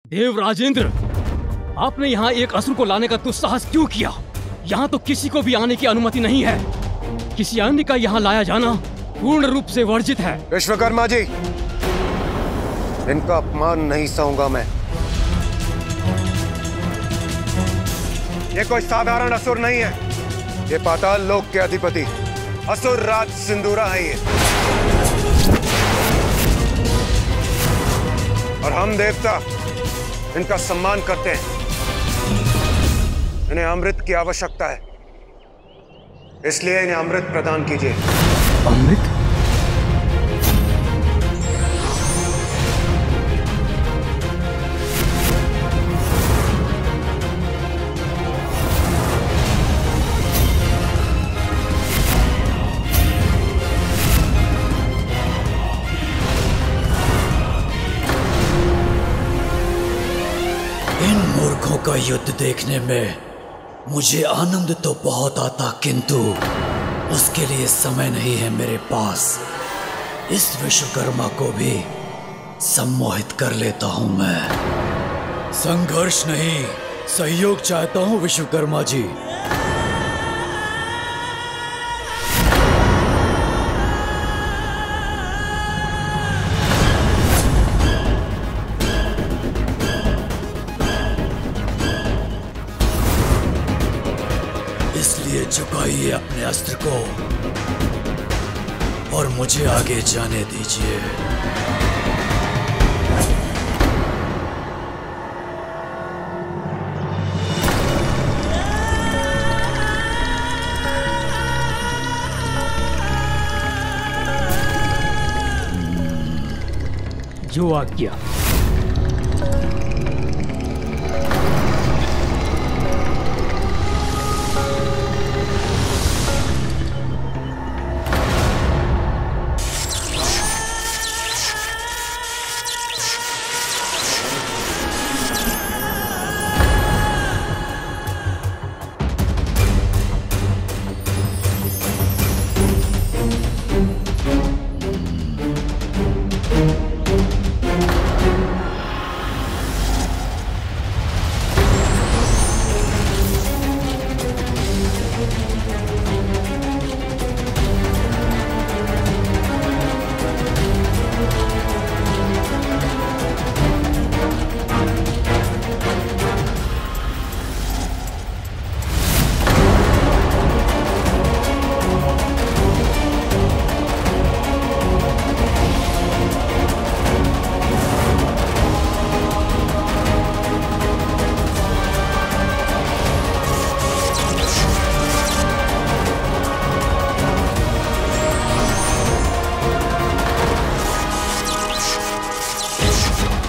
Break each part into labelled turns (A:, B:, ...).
A: देव राजेंद्र, आपने यहाँ एक असुर को लाने का दुस्साहस क्यों किया? यहाँ तो किसी को भी आने की अनुमति नहीं है। किसी अन्य का यहाँ लाया जाना पूर्ण रूप से वर्जित है।
B: विश्वकर्मा जी, इनका अपमान नहीं सहूंगा मैं। ये कोई साधारण असुर नहीं है, ये पाताल लोक के अधिपति असुर राज सिंदूरा है ये। और हम देवता इनका सम्मान करते हैं। इन्हें अमृत की आवश्यकता है, इसलिए इन्हें अमृत प्रदान कीजिए।
A: अमृत?
C: इन मूर्खों का युद्ध देखने में मुझे आनंद तो बहुत आता, किंतु उसके लिए समय नहीं है मेरे पास। इस विश्वकर्मा को भी सम्मोहित कर लेता हूं मैं। संघर्ष नहीं, सहयोग चाहता हूं विश्वकर्मा जी। इसलिए झुकाइए अपने अस्त्र को और मुझे आगे जाने दीजिए।
A: जो आज्ञा।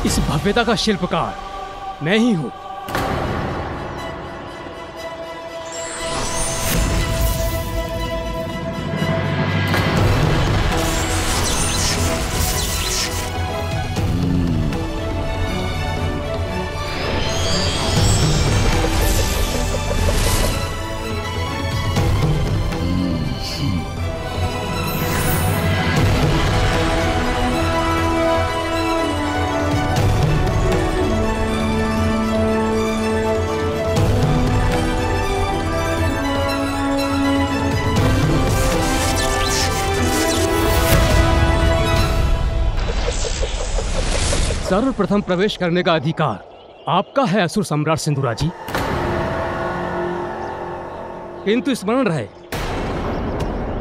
A: इस भव्यता का शिल्पकार मैं ही हूं। सर्वप्रथम प्रवेश करने का अधिकार आपका है असुर सम्राट सिंदूरा जी, किंतु स्मरण रहे,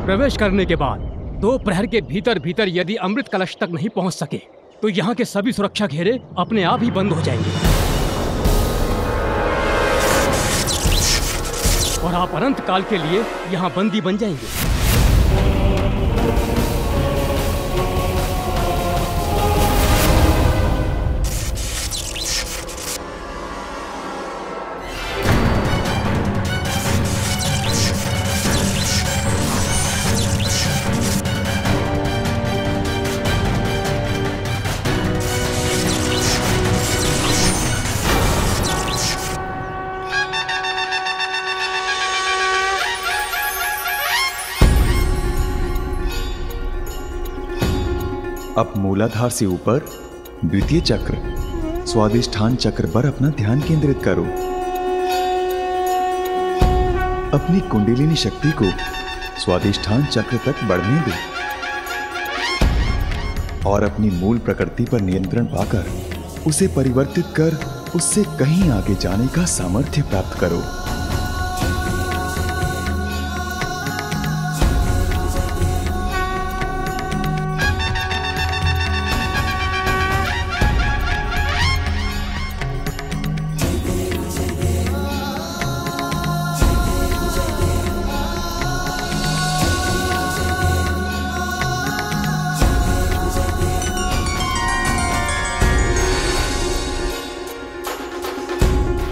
A: प्रवेश करने के बाद 2 प्रहर के भीतर भीतर यदि अमृत कलश तक नहीं पहुंच सके तो यहाँ के सभी सुरक्षा घेरे अपने आप ही बंद हो जाएंगे और आप अनंत काल के लिए यहाँ बंदी बन जाएंगे।
D: अब मूलाधार से ऊपर द्वितीय चक्र, स्वादिष्ठान चक्र पर अपना ध्यान केंद्रित करो। अपनी कुंडलिनी शक्ति को स्वादिष्ठान चक्र तक बढ़ने दो और अपनी मूल प्रकृति पर नियंत्रण पाकर उसे परिवर्तित कर उससे कहीं आगे जाने का सामर्थ्य प्राप्त करो।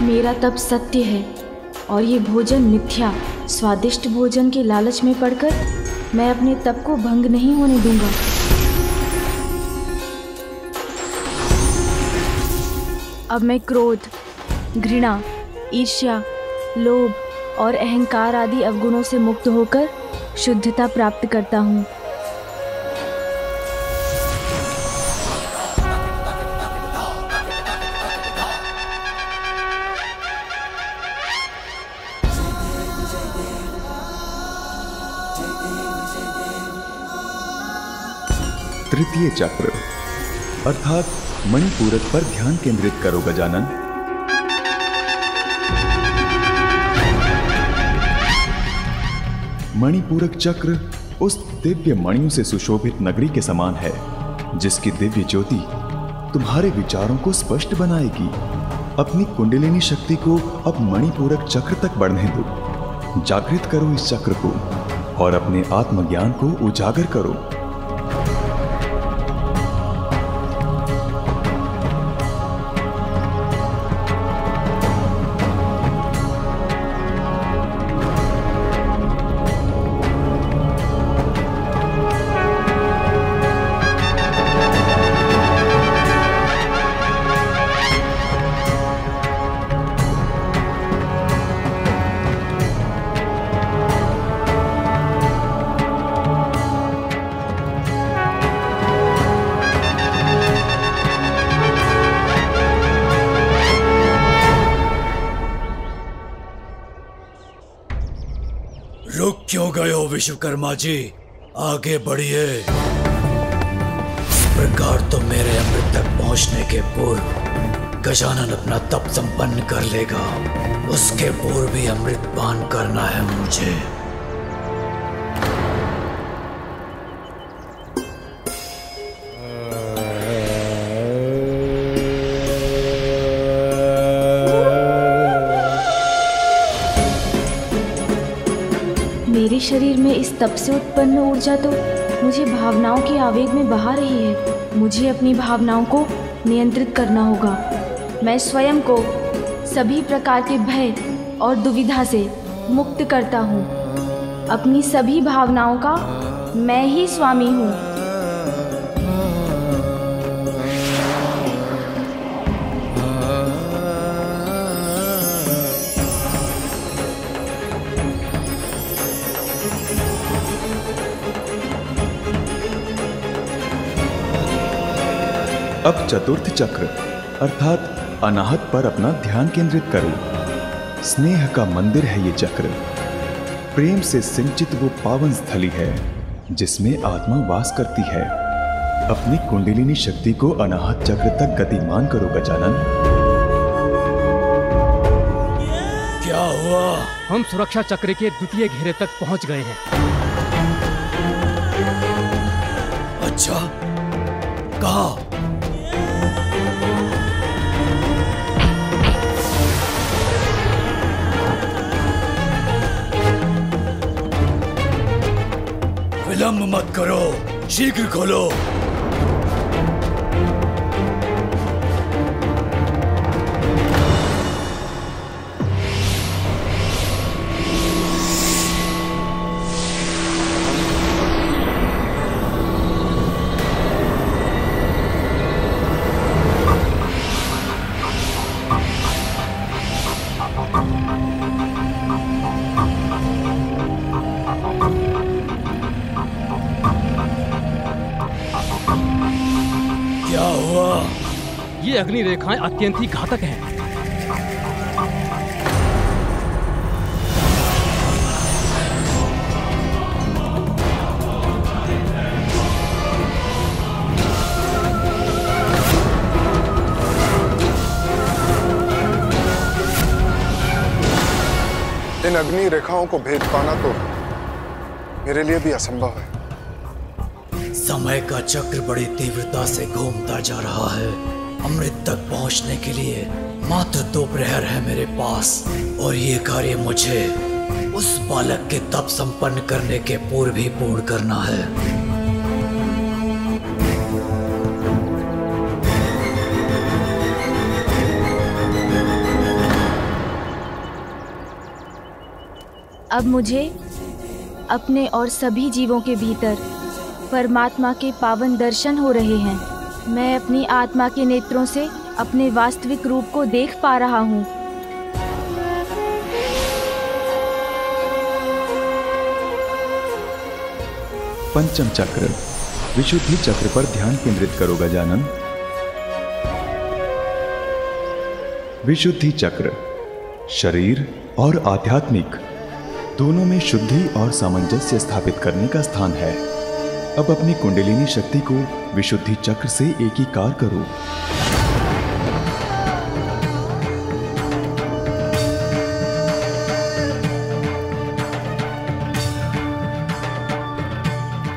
E: मेरा तप सत्य है और ये भोजन मिथ्या। स्वादिष्ट भोजन के लालच में पड़कर मैं अपने तप को भंग नहीं होने दूंगा। अब मैं क्रोध, घृणा, ईर्ष्या, लोभ और अहंकार आदि अवगुणों से मुक्त होकर शुद्धता प्राप्त करता हूँ।
D: तृतीय चक्र अर्थात मणिपूरक पर ध्यान केंद्रित करो गजानन। मणिपूरक चक्र उस दिव्य मणियों से सुशोभित नगरी के समान है जिसकी दिव्य ज्योति तुम्हारे विचारों को स्पष्ट बनाएगी। अपनी कुंडलिनी शक्ति को अब मणिपूरक चक्र तक बढ़ने दो। जागृत करो इस चक्र को और अपने आत्मज्ञान को उजागर करो।
C: रुक क्यों गए हो विश्वकर्मा जी? आगे बढ़िए। इस प्रकार तो मेरे अमृत तक पहुंचने के पूर्व गजानन अपना तप संपन्न कर लेगा। उसके पूर्व भी अमृत पान करना है मुझे।
E: मेरे शरीर में इस तप से उत्पन्न ऊर्जा तो मुझे भावनाओं के आवेग में बहा रही है। मुझे अपनी भावनाओं को नियंत्रित करना होगा। मैं स्वयं को सभी प्रकार के भय और दुविधा से मुक्त करता हूँ। अपनी सभी भावनाओं का मैं ही स्वामी हूँ।
D: अब चतुर्थ चक्र अर्थात अनाहत पर अपना ध्यान केंद्रित करो। स्नेह का मंदिर है ये चक्र। प्रेम से सिंचित वो पावन स्थली है जिसमें आत्मा वास करती है। अपनी कुंडलिनी शक्ति को अनाहत चक्र तक गतिमान करो गजानन।
C: क्या हुआ?
A: हम सुरक्षा चक्र के द्वितीय घेरे तक पहुंच गए हैं।
C: अच्छा, कहाँ? विलंब मत करो, शीघ्र खोलो।
A: अग्नि रेखाएं अत्यंत ही घातक हैं।
B: इन अग्नि रेखाओं को भेद पाना तो मेरे लिए भी असंभव है।
C: समय का चक्र बड़ी तीव्रता से घूमता जा रहा है। अमृत तक पहुंचने के लिए मात्र 2 प्रहर है मेरे पास, और ये कार्य मुझे उस बालक के तप संपन्न करने के पूर्व ही पूर्ण करना है।
E: अब मुझे अपने और सभी जीवों के भीतर परमात्मा के पावन दर्शन हो रहे हैं। मैं अपनी आत्मा के नेत्रों से अपने वास्तविक रूप को देख पा रहा हूँ।
D: पंचम चक्र, विशुद्धि चक्र पर ध्यान केंद्रित करो गजानन। विशुद्धि चक्र शरीर और आध्यात्मिक दोनों में शुद्धि और सामंजस्य स्थापित करने का स्थान है। अब अपनी कुंडलिनी शक्ति को विशुद्धि चक्र से एकीकार करो।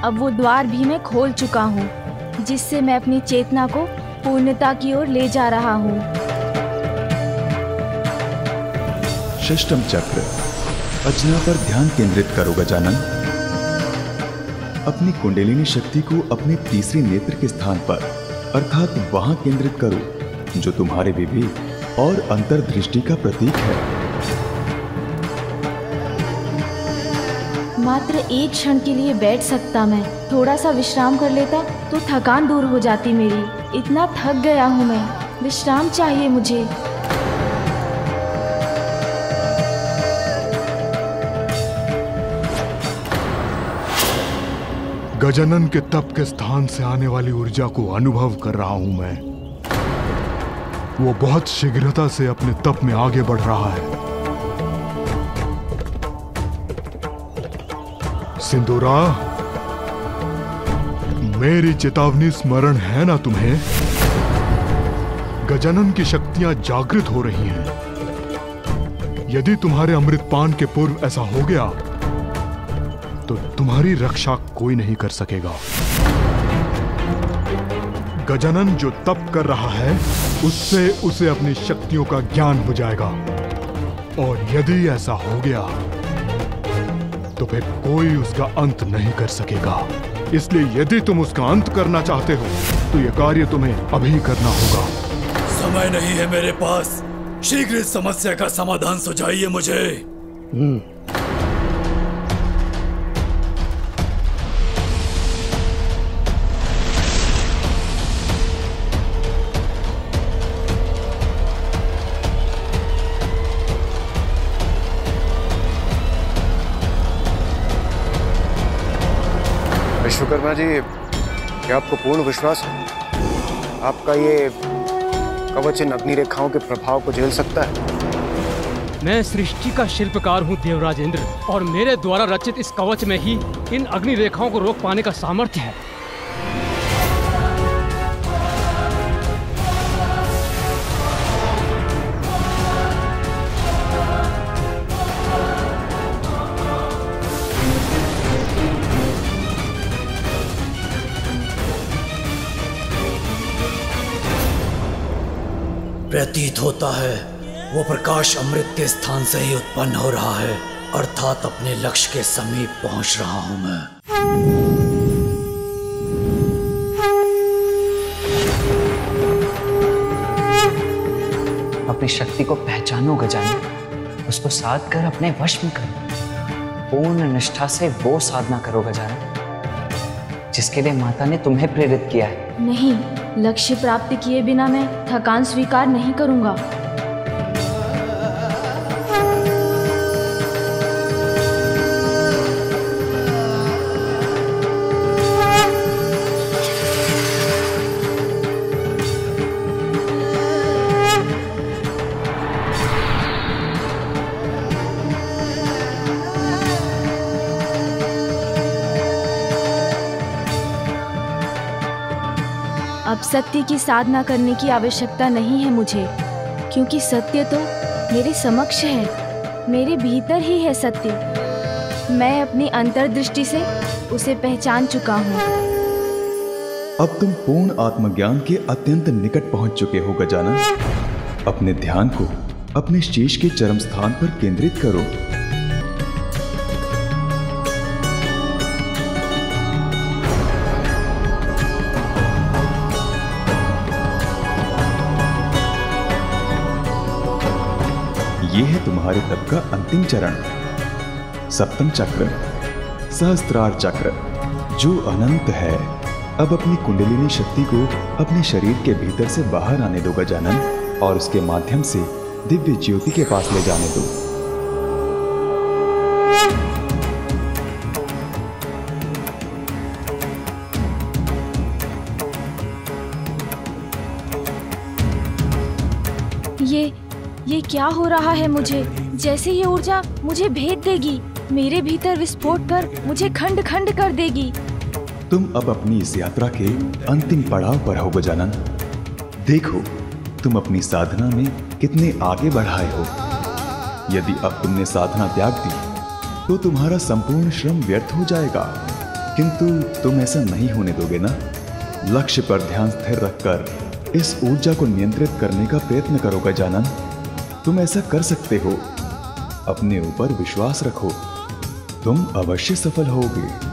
E: अब वो द्वार भी मैं खोल चुका हूँ, जिससे मैं अपनी चेतना को पूर्णता की ओर ले जा रहा हूँ।
D: षष्ठम चक्र, अजना पर ध्यान केंद्रित करो गजानन। अपनी कुंडलिनी शक्ति को अपने तीसरे नेत्र के स्थान पर अर्थात वहां केंद्रित करो जो तुम्हारे विवेक और अंतर्दृष्टि का प्रतीक है।
E: मात्र एक क्षण के लिए बैठ सकता मैं, थोड़ा सा विश्राम कर लेता तो थकान दूर हो जाती मेरी। इतना थक गया हूँ मैं, विश्राम चाहिए मुझे।
F: गजानन के तप के स्थान से आने वाली ऊर्जा को अनुभव कर रहा हूं मैं। वो बहुत शीघ्रता से अपने तप में आगे बढ़ रहा है। सिंदूरा, मेरी चेतावनी स्मरण है ना तुम्हें? गजानन की शक्तियां जागृत हो रही हैं। यदि तुम्हारे अमृतपान के पूर्व ऐसा हो गया तो तुम्हारी रक्षा कोई नहीं कर सकेगा। गजानन जो तप कर रहा है उससे उसे अपनी शक्तियों का ज्ञान हो जाएगा, और यदि ऐसा हो गया तो फिर कोई उसका अंत नहीं कर सकेगा। इसलिए यदि तुम उसका अंत करना चाहते हो तो यह कार्य तुम्हें अभी करना होगा।
C: समय नहीं है मेरे पास, शीघ्र इस समस्या का समाधान सुझाइए मुझे।
B: विश्वकर्मा जी, क्या आपको पूर्ण विश्वास है आपका ये कवच इन अग्नि रेखाओं के प्रभाव को झेल सकता है?
A: मैं सृष्टि का शिल्पकार हूँ देवराज इंद्र, और मेरे द्वारा रचित इस कवच में ही इन अग्नि रेखाओं को रोक पाने का सामर्थ्य है।
C: प्रतीत होता है वो प्रकाश अमृत के स्थान से ही उत्पन्न हो रहा है, अर्थात अपने लक्ष्य के समीप पहुंच रहा हूं मैं।
G: अपनी शक्ति को पहचानो गजानन, उसको साध कर अपने वश में करो। पूर्ण निष्ठा से वो साधना करो गजानन जिसके लिए माता ने तुम्हें प्रेरित किया है।
E: नहीं, लक्ष्य प्राप्त किए बिना मैं थकान स्वीकार नहीं करूंगा। अब सत्य की साधना करने की आवश्यकता नहीं है मुझे, क्योंकि सत्य तो मेरे समक्ष है, मेरे भीतर ही है सत्य। मैं अपनी अंतर्दृष्टि से उसे पहचान चुका हूँ।
D: अब तुम पूर्ण आत्मज्ञान के अत्यंत निकट पहुंच चुके हो गजानन। अपने ध्यान को अपने शीश के चरम स्थान पर केंद्रित करो। यह है तुम्हारे तप का अंतिम चरण, सप्तम चक्र, सहस्त्रार चक्र, जो अनंत है। अब अपनी कुंडलिनी शक्ति को अपने शरीर के भीतर से बाहर आने दो गजानन, और उसके माध्यम से दिव्य ज्योति के पास ले जाने दो।
E: ये क्या हो रहा है मुझे? जैसे ये ऊर्जा मुझे भेद देगी, मेरे भीतर विस्फोट कर मुझे खंड खंड कर देगी।
D: तुम अब अपनी इस यात्रा के अंतिम पड़ाव पर हो गजानन। देखो तुम अपनी साधना में कितने आगे बढ़ाए हो। यदि अब तुमने साधना त्याग दी तो तुम्हारा संपूर्ण श्रम व्यर्थ हो जाएगा, किंतु तुम ऐसा नहीं होने दोगे ना। लक्ष्य पर ध्यान स्थिर रखकर इस ऊर्जा को नियंत्रित करने का प्रयत्न करो गजानन। तुम ऐसा कर सकते हो। अपने ऊपर विश्वास रखो, तुम अवश्य सफल होगे।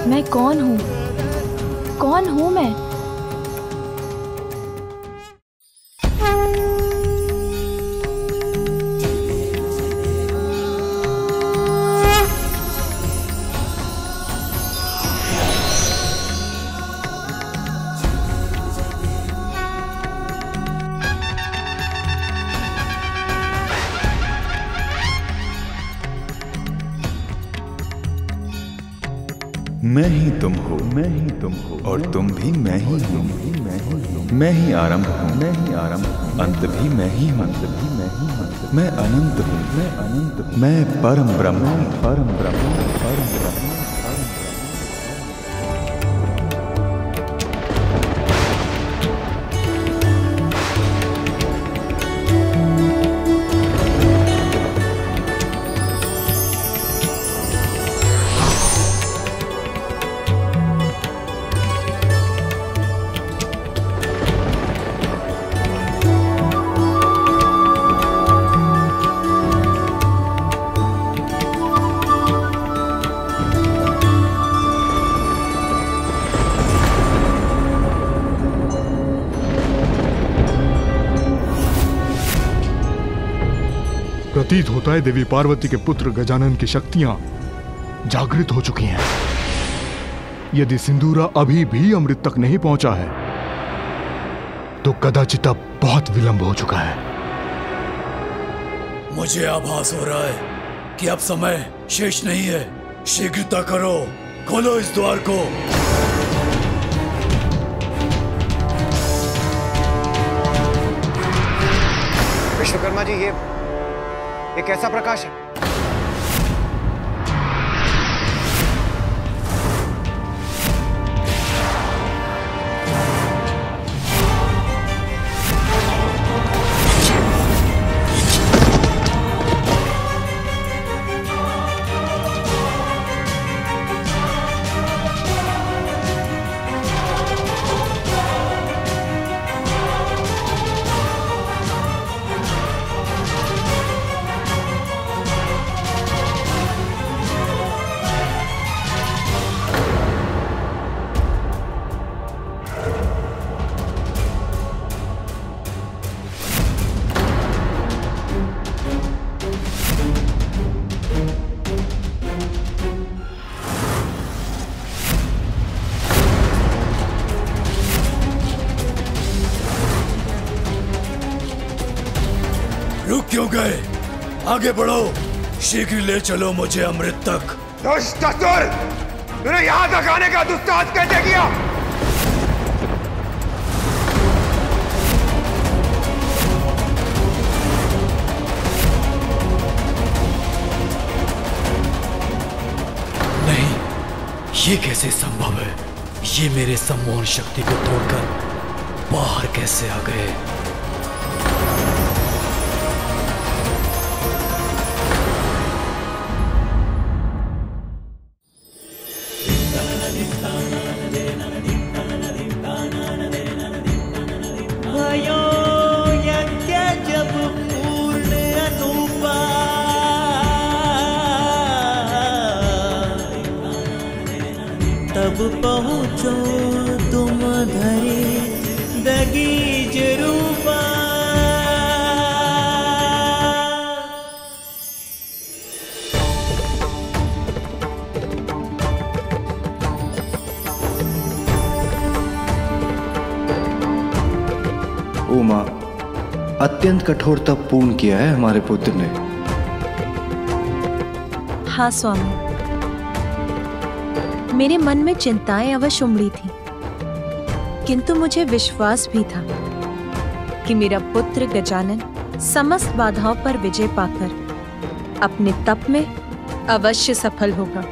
E: मैं कौन हूँ? कौन हूँ मैं?
D: मैं ही तुम हो, मैं ही तुम हो, और तुम भी मैं ही हूँ। मैं ही आरंभ हूँ, मैं ही आरंभ हूँ, अंत भी मैं ही हूँ, अंत भी मैं ही हूँ। मैं अनंत हूँ, मैं अनंत हूँ, मैं परम ब्रह्म हूँ, परम ब्रह्म हूँ, परम ब्रह्म हूँ।
F: प्रतीत होता है देवी पार्वती के पुत्र गजानन की शक्तियां जागृत हो चुकी हैं। यदि सिंदूरा अभी भी अमृत तक नहीं पहुंचा है तो कदाचित अब बहुत विलंब हो चुका है।
C: मुझे आभास हो रहा है कि अब समय शेष नहीं है। शीघ्रता करो, खोलो इस द्वार को।
B: विश्वकर्मा जी, ये कैसा प्रकाश है?
C: क्यों गए? आगे बढ़ो, शीघ्र ले चलो मुझे अमृत तक।
B: दुष्ट असुर, तूने यहाँ तक आने का दुस्साहस कैसे किया?
C: नहीं, ये कैसे संभव है? ये मेरे सम्मोहन शक्ति को तोड़कर बाहर कैसे आ गए?
H: तब पहुँचो तुम धरे दगीज रूपा।
B: ओ मां, अत्यंत कठोर तप पूर्ण किया है हमारे पुत्र ने।
I: हाँ स्वामी, मेरे मन में चिंताएं अवश्य उमड़ी थी, किंतु मुझे विश्वास भी था कि मेरा पुत्र गजानन समस्त बाधाओं पर विजय पाकर अपने तप में अवश्य सफल होगा।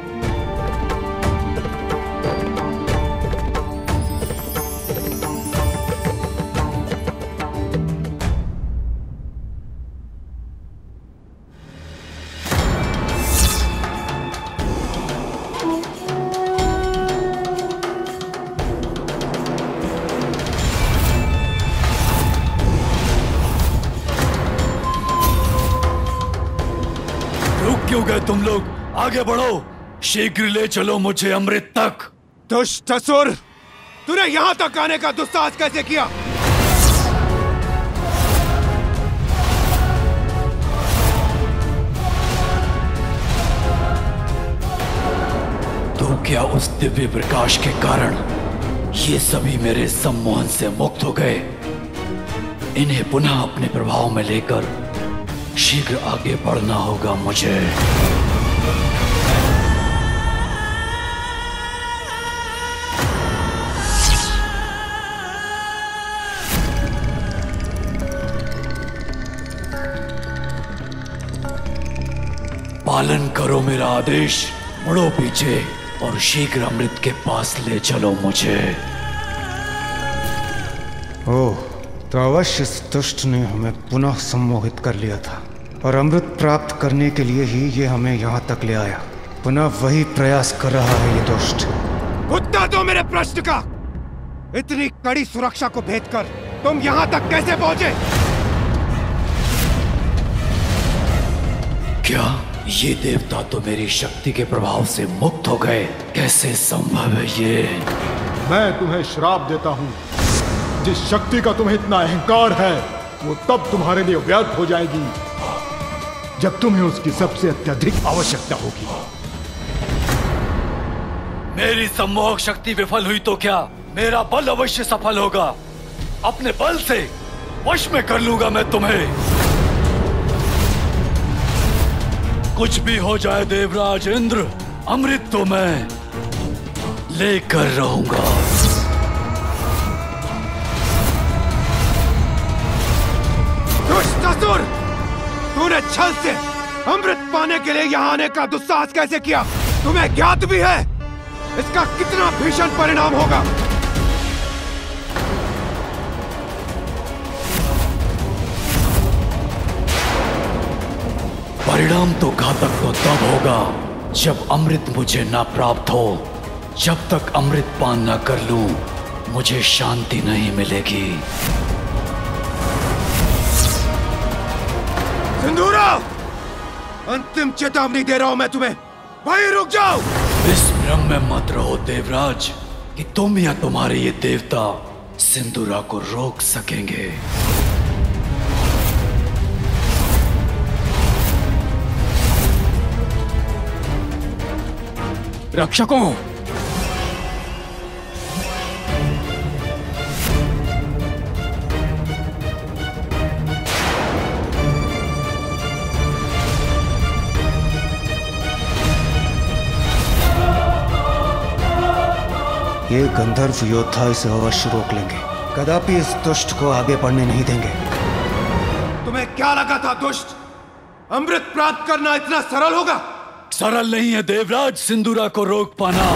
C: क्यों गए तुम लोग? आगे बढ़ो, शीघ्र ले चलो मुझे अमृत तक।
B: दुष्ट असुर, तूने यहाँ तक आने का दुस्साहस कैसे किया?
C: तो क्या उस दिव्य प्रकाश के कारण ये सभी मेरे सम्मोहन से मुक्त हो गए? इन्हें पुनः अपने प्रभाव में लेकर शीघ्र आगे बढ़ना होगा मुझे। पालन करो मेरा आदेश, मुड़ो पीछे और शीघ्र अमृत के पास ले चलो मुझे।
B: ओह, तो अवश्य इस दुष्ट ने हमें पुनः सम्मोहित कर लिया था और अमृत प्राप्त करने के लिए ही ये हमें यहाँ तक ले आया। पुनः वही प्रयास कर रहा है ये दुष्ट। उत्तर दो मेरे प्रश्न का। इतनी कड़ी सुरक्षा को भेद कर तुम यहाँ तक कैसे पहुंचे?
C: क्या ये देवता तो मेरी शक्ति के प्रभाव से मुक्त हो गए? कैसे संभव है ये?
F: मैं तुम्हें श्राप देता हूँ। जिस शक्ति का तुम्हें इतना अहंकार है वो तब तुम्हारे लिए व्यर्थ हो जाएगी जब तुम्हें उसकी सबसे अत्यधिक आवश्यकता होगी।
C: मेरी सम्मोहक शक्ति विफल हुई तो क्या, मेरा बल अवश्य सफल होगा। अपने बल से वश में कर लूंगा मैं तुम्हें। कुछ भी हो जाए देवराज इंद्र, अमृत तो मैं लेकर रहूंगा।
B: दुष्ट असुर, तूने छल से अमृत पाने के लिए यहाँ आने का दुस्साहस कैसे किया? तुम्हें ज्ञात भी है इसका कितना भीषण परिणाम होगा?
C: परिणाम तो घातक तो तब होगा जब अमृत मुझे ना प्राप्त हो। जब तक अमृत पान ना कर लूं, मुझे शांति नहीं मिलेगी।
B: सिंदूरा, अंतिम चेतावनी दे रहा हूं मैं तुम्हें, वहीं रुक जाओ।
C: इस भ्रम में मत रहो देवराज कि तुम या तुम्हारे ये देवता सिंदूरा को रोक सकेंगे।
A: रक्षकों,
B: ये गंधर्व योद्धा इसे अवश्य रोक लेंगे, कदापि इस दुष्ट को आगे बढ़ने नहीं देंगे।
J: तुम्हें क्या लगा था दुष्ट, अमृत प्राप्त करना इतना सरल होगा?
C: सरल नहीं है देवराज सिंदूरा को रोक पाना।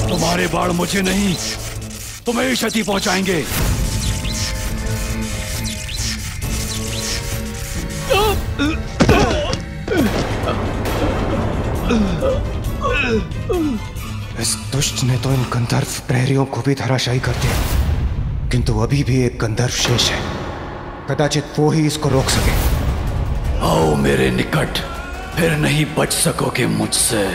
C: तुम्हारे बाण मुझे नहीं, तुम्हें ही क्षति पहुंचाएंगे।
B: इस दुष्ट ने तो इन गंधर्व प्रहरियों को भी धराशायी कर दिया, किंतु अभी भी एक गंधर्व शेष है। कदाचित वो ही इसको रोक सके।
C: आओ मेरे निकट, फिर नहीं बच सकोगे मुझसे।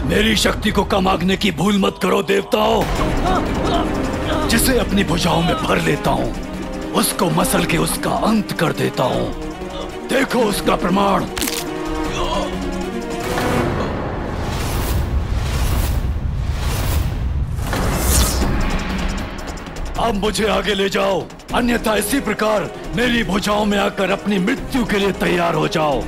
C: मेरी शक्ति को कम आंकने की भूल मत करो देवताओं। जिसे अपनी भुजाओं में भर लेता हूं, उसको मसल के उसका अंत कर देता हूं। देखो उसका प्रमाण। अब मुझे आगे ले जाओ, अन्यथा इसी प्रकार मेरी भुजाओं में आकर अपनी मृत्यु के लिए तैयार हो जाओ।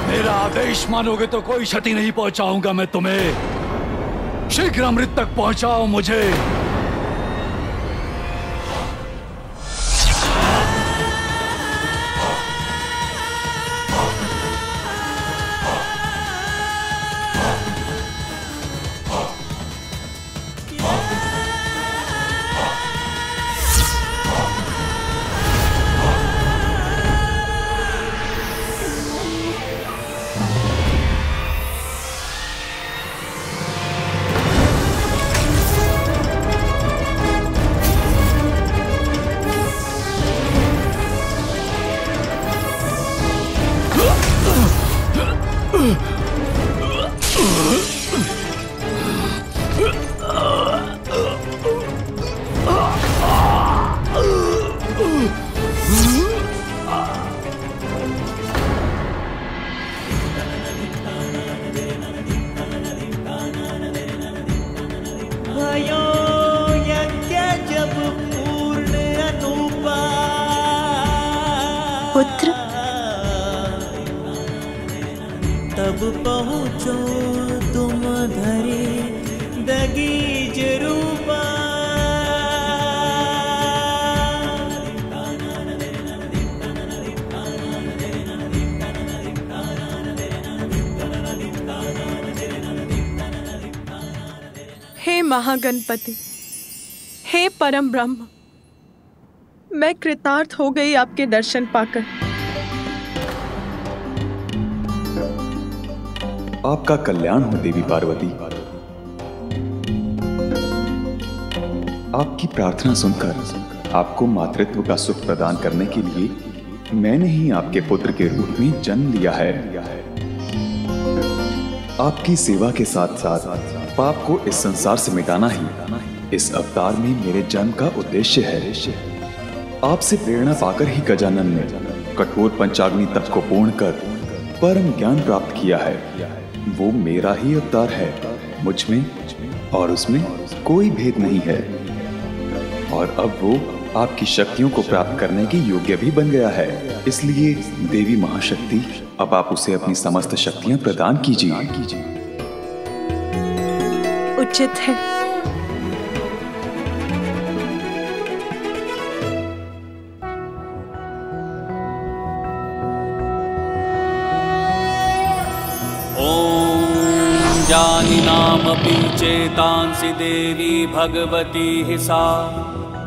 C: मेरा आदेश मानोगे तो कोई क्षति नहीं पहुंचाऊंगा मैं तुम्हें। शीघ्र अमृत तक पहुंचाओ मुझे।
I: पुत्र,
H: तब पहुँचो तुम धरे दगीज रूपा।
I: हे महागणपति, हे परम ब्रह्म, मैं कृतार्थ हो गई आपके दर्शन पाकर।
D: आपका कल्याण हो देवी पार्वती। आपकी प्रार्थना सुनकर आपको मातृत्व का सुख प्रदान करने के लिए मैंने ही आपके पुत्र के रूप में जन्म लिया है। आपकी सेवा के साथ साथ पाप को इस संसार से मिटाना ही इस अवतार में मेरे जन्म का उद्देश्य है। आपसे प्रेरणा पाकर ही गजानन ने कठोर पंचाग्नि तप को पूर्ण कर परम ज्ञान प्राप्त किया है। वो मेरा ही अवतार है, मुझ में और उसमें कोई भेद नहीं है। और अब वो आपकी शक्तियों को प्राप्त करने के योग्य भी बन गया है। इसलिए देवी महाशक्ति, अब आप उसे अपनी समस्त शक्तियां प्रदान कीजिए।
I: उचित है।
C: अजानिनामपि चेतांसि देवी भगवती हि सा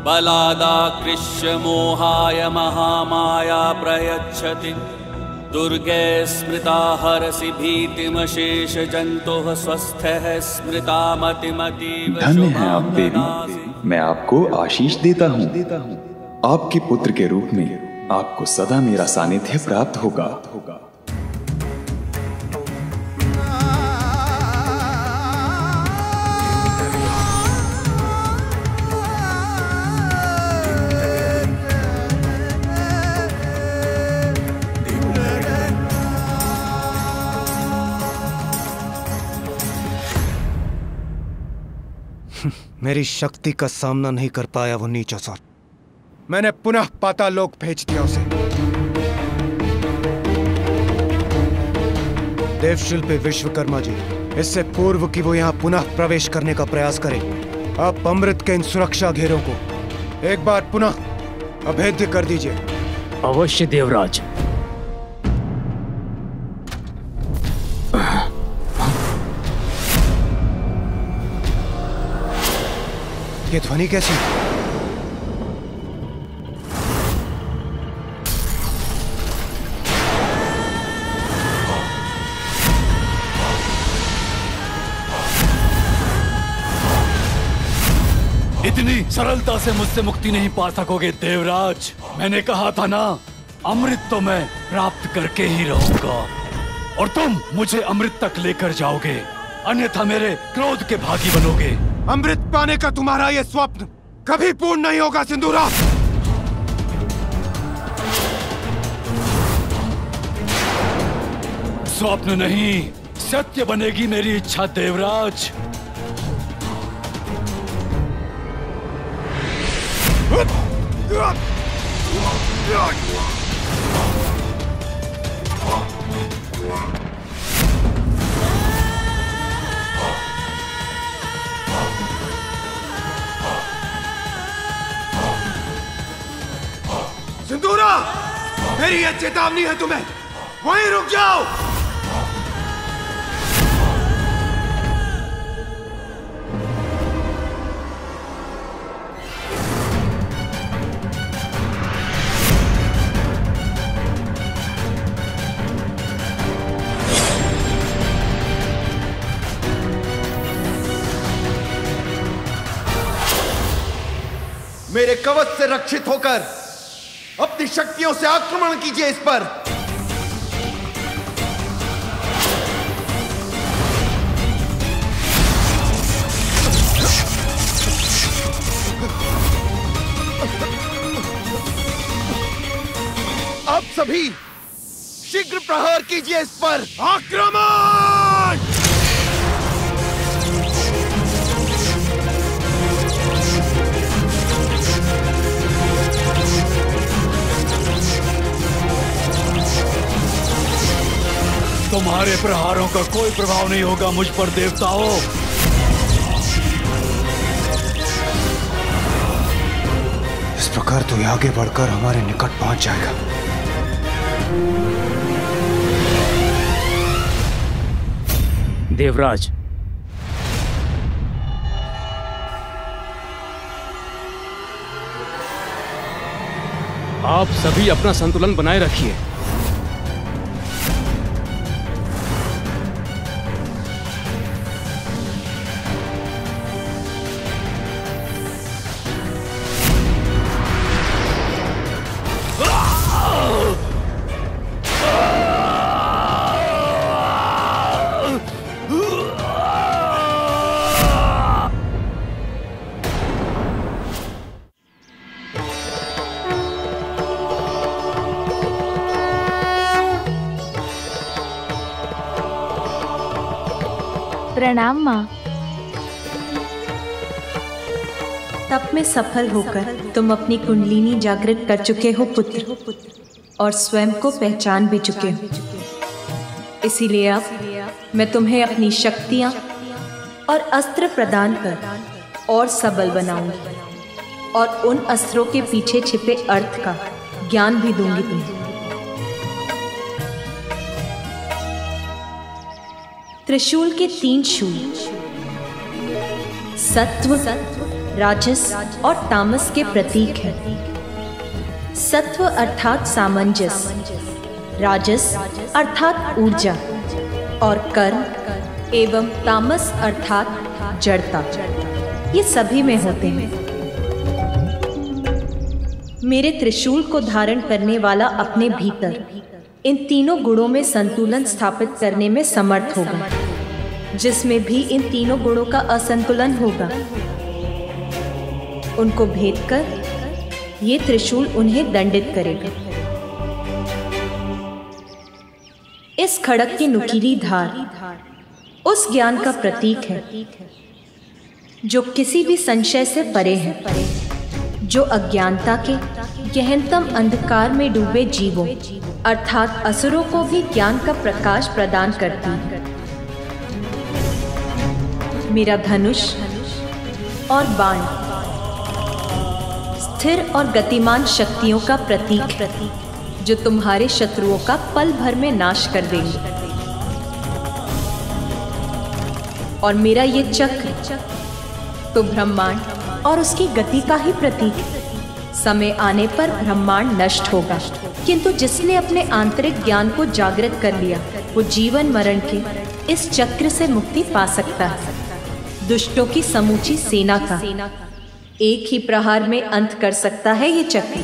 C: बलादाकृष्य मोहाय महामाया प्रयच्छति दुर्गे स्मृता हरसि भीतिमशेष जन्तुः स्वस्थः स्मृता मतिमतीव
D: धन्य है आप देवी, मैं आपको आशीष देता हूँ। आपके पुत्र के रूप में आपको सदा मेरा सानिध्य प्राप्त होगा।
B: मेरी शक्ति का सामना नहीं कर पाया वो नीच असुर। मैंने पुनः पाताल लोक भेज दिया उसे। देवशिल्पी विश्वकर्मा जी, इससे पूर्व कि वो यहाँ पुनः प्रवेश करने का प्रयास करे, आप अमृत के इन सुरक्षा घेरों को एक बार पुनः अभेद्य कर दीजिए।
A: अवश्य देवराज।
B: ये ध्वनि कैसी?
C: इतनी सरलता से मुझसे मुक्ति नहीं पा सकोगे देवराज। मैंने कहा था ना, अमृत तो मैं प्राप्त करके ही रहूंगा और तुम मुझे अमृत तक लेकर जाओगे, अन्यथा मेरे क्रोध के भागी बनोगे।
B: अमृत पाने का तुम्हारा ये स्वप्न कभी पूर्ण नहीं होगा सिंदूरा।
C: स्वप्न नहीं, सत्य बनेगी मेरी इच्छा देवराज।
B: सिंदूरा, मेरी ये चेतावनी है तुम्हें, वहीं रुक जाओ।
J: मेरे कवच से रक्षित होकर अपनी शक्तियों से आक्रमण कीजिए इस पर। आप सभी शीघ्र प्रहार कीजिए इस पर। आक्रमण!
C: तुम्हारे प्रहारों का कोई प्रभाव नहीं होगा मुझ पर देवताओं।
B: इस प्रकार तू आगे बढ़कर हमारे निकट पहुंच जाएगा।
A: देवराज, आप सभी अपना संतुलन बनाए रखिए।
E: प्रणाम माँ।
I: तप में सफल होकर तुम अपनी कुंडलिनी जागृत कर चुके हो पुत्र, और स्वयं को पहचान भी चुके हो। इसीलिए अब मैं तुम्हें अपनी शक्तियां और अस्त्र प्रदान कर और सबल बनाऊंगी, और उन अस्त्रों के पीछे छिपे अर्थ का ज्ञान भी दूंगी तुम्हें। त्रिशूल के 3 शूल सत्व, राजस और तामस के प्रतीक हैं। सत्व अर्थात सामंजस्य, राजस अर्थात ऊर्जा और कर्म एवं तामस अर्थात जड़ता, ये सभी में होते हैं। मेरे त्रिशूल को धारण करने वाला अपने भीतर इन तीनों गुणों में संतुलन स्थापित करने में समर्थ होगा। जिसमें भी इन तीनों गुणों का असंतुलन होगा, उनको भेद कर ये त्रिशूल उन्हें दंडित करेगा। इस खड़ग की नुकीली धार उस ज्ञान का प्रतीक है जो किसी भी संशय से परे है, जो अज्ञानता के गहनतम अंधकार में डूबे जीवों अर्थात असुरों को भी ज्ञान का प्रकाश प्रदान करती है। मेरा धनुष और बाण स्थिर और गतिमान शक्तियों का प्रतीक है, जो तुम्हारे शत्रुओं का पल भर में नाश कर देंगे। और मेरा ये चक्र तो ब्रह्मांड और उसकी गति का ही प्रतीक है। समय आने पर ब्रह्मांड नष्ट होगा, किंतु जिसने अपने आंतरिक ज्ञान को जागृत कर लिया, वो जीवन मरण के इस चक्र से मुक्ति पा सकता है। दुष्टों की समूची सेना का एक ही प्रहार में अंत कर सकता है ये चक्र।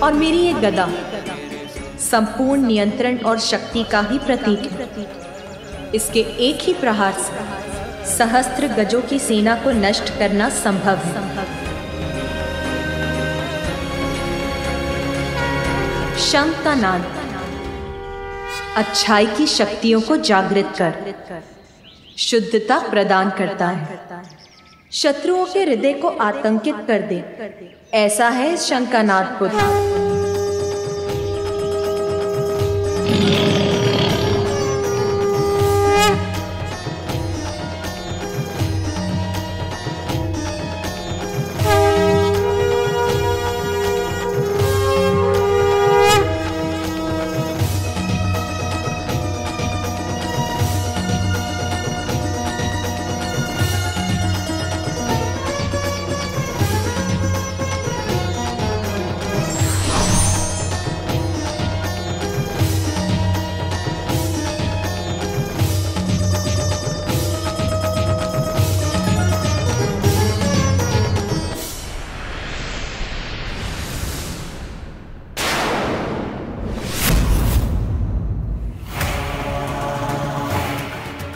I: और मेरी ये गदा संपूर्ण नियंत्रण और शक्ति का ही प्रतीक है। इसके एक ही प्रहार से सहस्त्र गजों की सेना को नष्ट करना संभव है। शंख का नाद अच्छाई की शक्तियों को जागृत कर शुद्धता प्रदान करता है, शत्रुओं के हृदय को आतंकित कर दे, ऐसा है इस शंख का नाद पुत्र।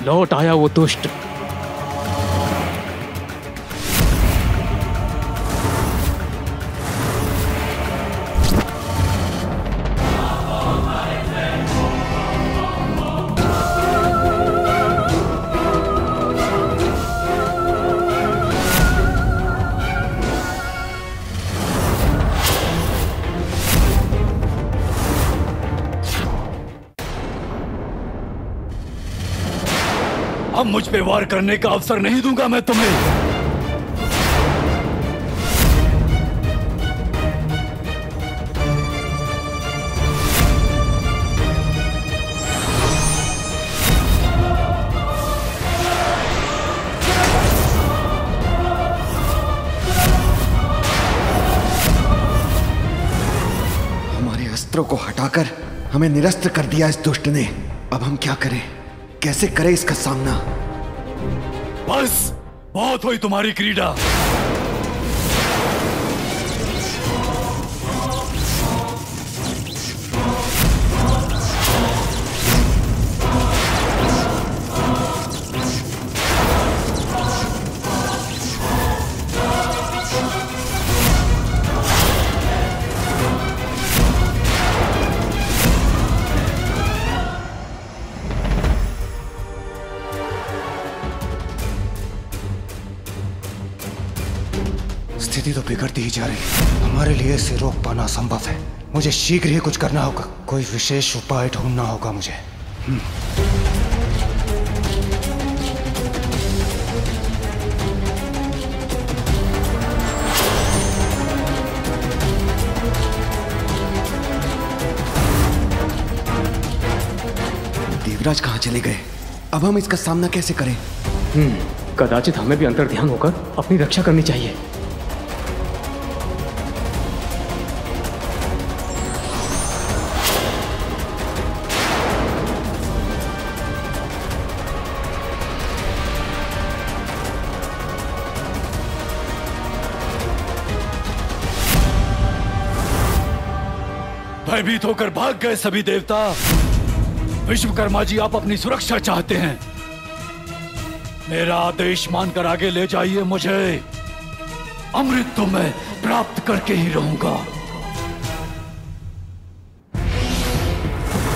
A: लौट आया वो दुष्ट।
C: अब मुझ पे वार करने का अवसर नहीं दूंगा मैं तुम्हें।
J: हमारे अस्त्रों को हटाकर हमें निरस्त्र कर दिया इस दुष्ट ने। अब हम क्या करें, कैसे करें इसका सामना?
C: बस बहुत हुई तुम्हारी क्रीड़ा।
B: स्थिति तो बिगड़ती ही जा रही है। हमारे लिए इसे रोक पाना असंभव है। मुझे शीघ्र ही कुछ करना होगा। कोई विशेष उपाय ढूंढना होगा मुझे।
J: देवराज कहाँ चले गए? अब हम इसका सामना कैसे करें?
A: कदाचित हमें भी अंतर्ध्यान होकर अपनी रक्षा करनी चाहिए।
C: भयभीत होकर भाग गए सभी देवता। विश्वकर्मा जी, आप अपनी सुरक्षा चाहते हैं। मेरा आदेश मानकर आगे ले जाइए मुझे। अमृत तो मैं प्राप्त करके ही रहूंगा।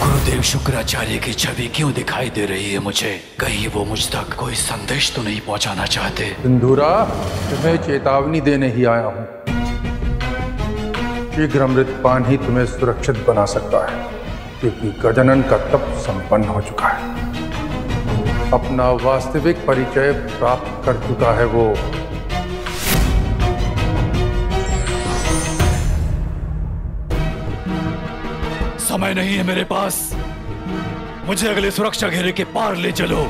C: गुरुदेव शुक्राचार्य की छवि क्यों दिखाई दे रही है मुझे? कहीं वो मुझ तक कोई संदेश तो नहीं पहुंचाना चाहते?
K: सिंदूरा, तुम्हें चेतावनी देने ही आया हूं। शीघ्र अमृतपान ही तुम्हें सुरक्षित बना सकता है, क्योंकि गजानन का तप संपन्न हो चुका है। अपना वास्तविक परिचय प्राप्त कर चुका है वो।
C: समय नहीं है मेरे पास। मुझे अगले सुरक्षा घेरे के पार ले चलो।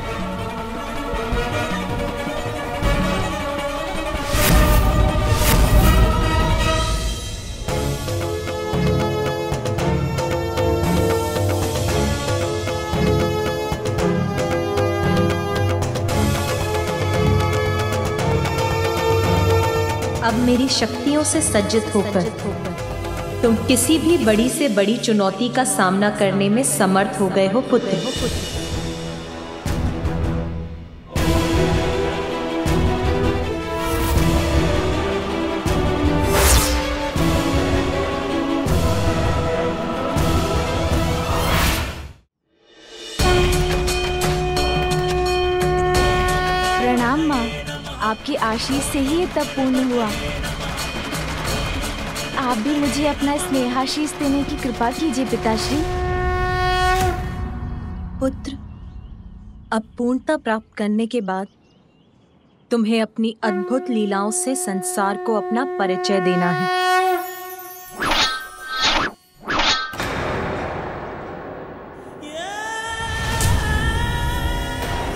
I: अब मेरी शक्तियों से सज्जित होकर तुम किसी भी बड़ी से बड़ी चुनौती का सामना करने में समर्थ हो गए हो पुत्र।
E: प्रणाम माँ, आपकी आशीष से ही ये तप पूर्ण हुआ। आप भी मुझे अपना स्नेहाशीष देने की कृपा कीजिए पिताश्री।
I: पुत्र, अब पूर्णता प्राप्त करने के बाद तुम्हें अपनी अद्भुत लीलाओं से संसार को अपना परिचय देना है।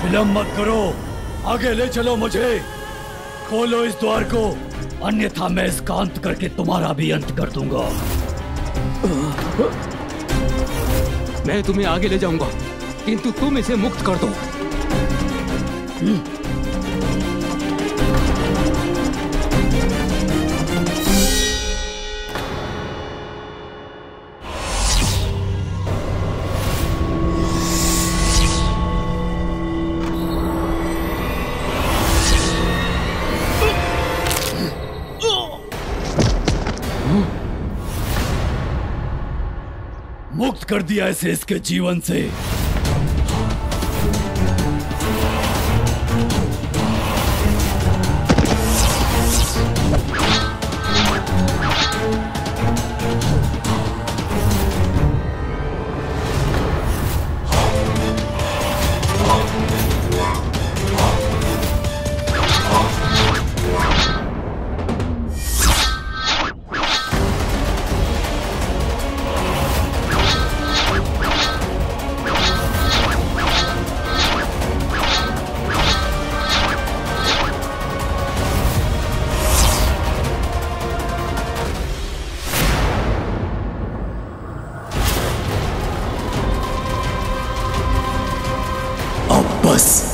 C: विलंब मत करो, आगे ले चलो मुझे। खोलो इस द्वार को, अन्यथा मैं इसका अंत करके तुम्हारा भी अंत कर दूंगा।
A: मैं तुम्हें आगे ले जाऊंगा, किंतु तुम इसे मुक्त कर दो।
C: मुक्त कर दिया इसे इसके जीवन से।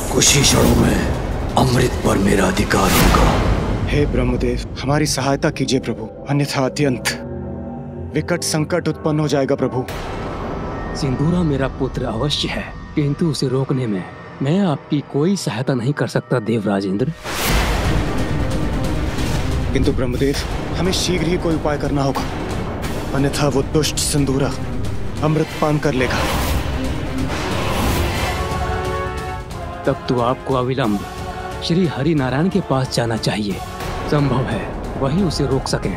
C: कुछ ही क्षणों में अमृत पर मेरा अधिकार होगा।
B: हे ब्रह्मदेव, हमारी सहायता कीजिए प्रभु, अन्यथा अत्यंत विकट संकट उत्पन्न हो जाएगा प्रभु।
A: सिंदूरा मेरा पुत्र अवश्य है, किंतु उसे रोकने में मैं आपकी कोई सहायता नहीं कर सकता देवराजेंद्र।
B: किंतु ब्रह्मदेव, हमें शीघ्र ही कोई उपाय करना होगा, अन्यथा वो दुष्ट सिंदूरा अमृत पान कर लेगा।
A: तब तो आपको अविलंब श्री हरि नारायण के पास जाना चाहिए। संभव है वही उसे रोक सकें।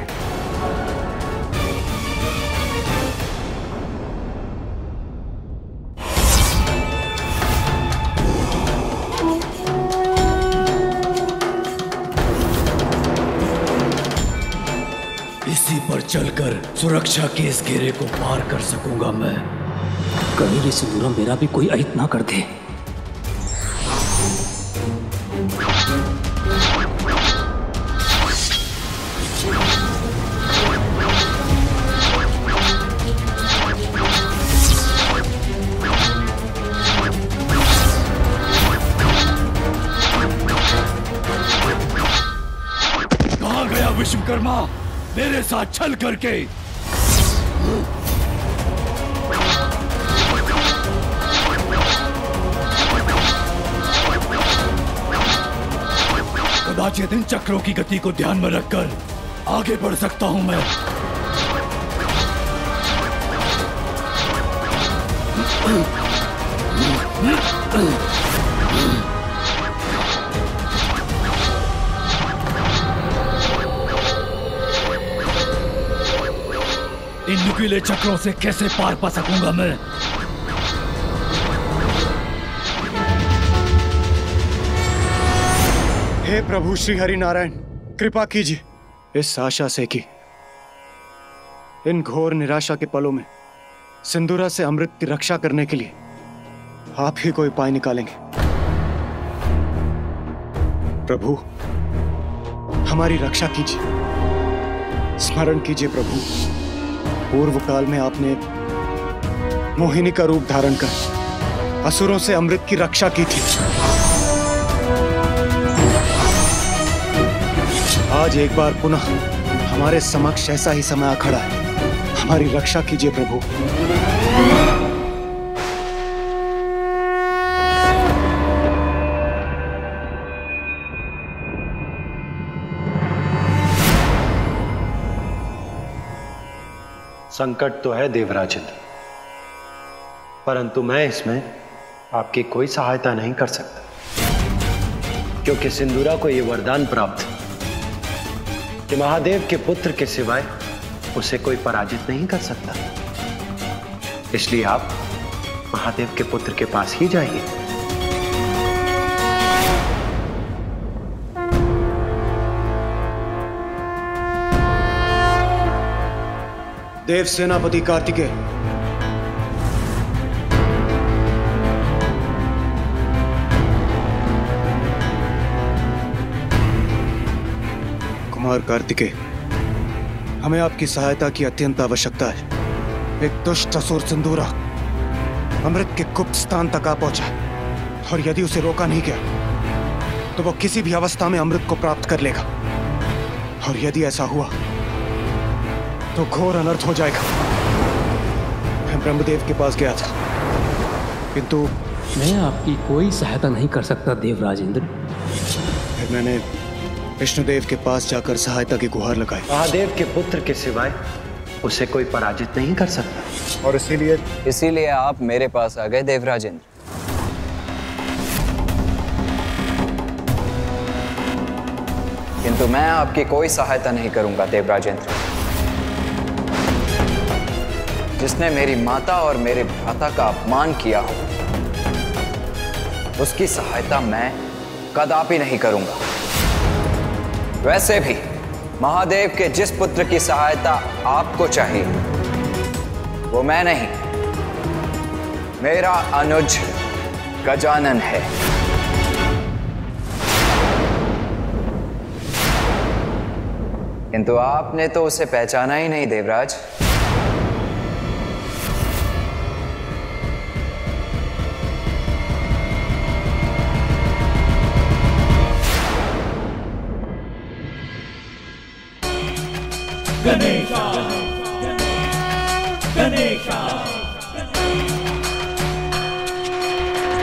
C: इसी पर चलकर सुरक्षा के इस घेरे को पार कर सकूंगा मैं।
A: कहीं ये सिंदूरा मेरा भी कोई अहित ना कर दे।
C: कहाँ गया विश्वकर्मा मेरे साथ छल करके? कदाचित इन चक्रों की गति को ध्यान में रखकर आगे बढ़ सकता हूं मैं। इन नुकीले चक्रों से कैसे पार पा सकूंगा मैं?
B: हे प्रभु श्री हरि नारायण, कृपा कीजिए इस आशा से कि इन घोर निराशा के पलों में सिंदूरा से अमृत की रक्षा करने के लिए आप ही कोई उपाय निकालेंगे। प्रभु हमारी रक्षा कीजिए। स्मरण कीजिए प्रभु, पूर्व काल में आपने मोहिनी का रूप धारण कर असुरों से अमृत की रक्षा की थी। आज एक बार पुनः हमारे समक्ष ऐसा ही समय आ खड़ा है। हमारी रक्षा कीजिए प्रभु।
L: संकट तो है देवराजेंद्र, परंतु मैं इसमें आपकी कोई सहायता नहीं कर सकता, क्योंकि सिंदूरा को यह वरदान प्राप्त कि महादेव के पुत्र के सिवाय उसे कोई पराजित नहीं कर सकता। इसलिए आप महादेव के पुत्र के पास ही जाइए।
B: देव सेनापति कार्तिकेय, कुमार कार्तिकेय, हमें आपकी सहायता की अत्यंत आवश्यकता है। एक दुष्ट असुर सिंदूरा अमृत के गुप्त स्थान तक आ पहुंचा, और यदि उसे रोका नहीं गया तो वो किसी भी अवस्था में अमृत को प्राप्त कर लेगा, और यदि ऐसा हुआ तो घोर अनर्थ हो जाएगा। मैं ब्रह्मदेव के पास गया था, किंतु
A: मैं आपकी कोई सहायता नहीं कर सकता देवराजेंद्र।
B: फिर मैंने विष्णुदेव के पास जाकर सहायता की गुहार लगाई।
L: महादेव के पुत्र के सिवाय उसे कोई पराजित नहीं कर सकता,
B: और इसीलिए
G: आप मेरे पास आ गए देवराजेंद्र। किंतु मैं आपकी कोई सहायता नहीं करूंगा देवराजेंद्र। जिसने मेरी माता और मेरे भ्राता का अपमान किया हो, उसकी सहायता मैं कदापि नहीं करूंगा। वैसे भी महादेव के जिस पुत्र की सहायता आपको चाहिए वो मैं नहीं, मेरा अनुज गजानन है। किंतु आपने तो उसे पहचाना ही नहीं देवराज।
H: गणेशा गणेशा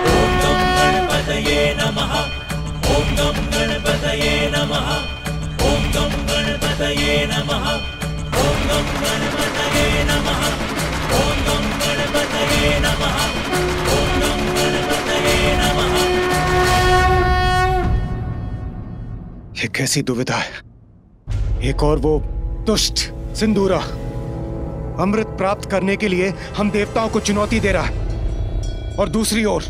H: ओम नम गणपतये नमः। ओम नम गणपतये नमः। ओम नम गणपतये नमः। ओम नम गणपतये नमः। ओम नम गणपतये नमः। ओम नम गणपतये नमः।
B: ये कैसी दुविधा है। एक और वो दुष्ट सिंदूरा अमृत प्राप्त करने के लिए हम देवताओं को चुनौती दे रहा है, और दूसरी ओर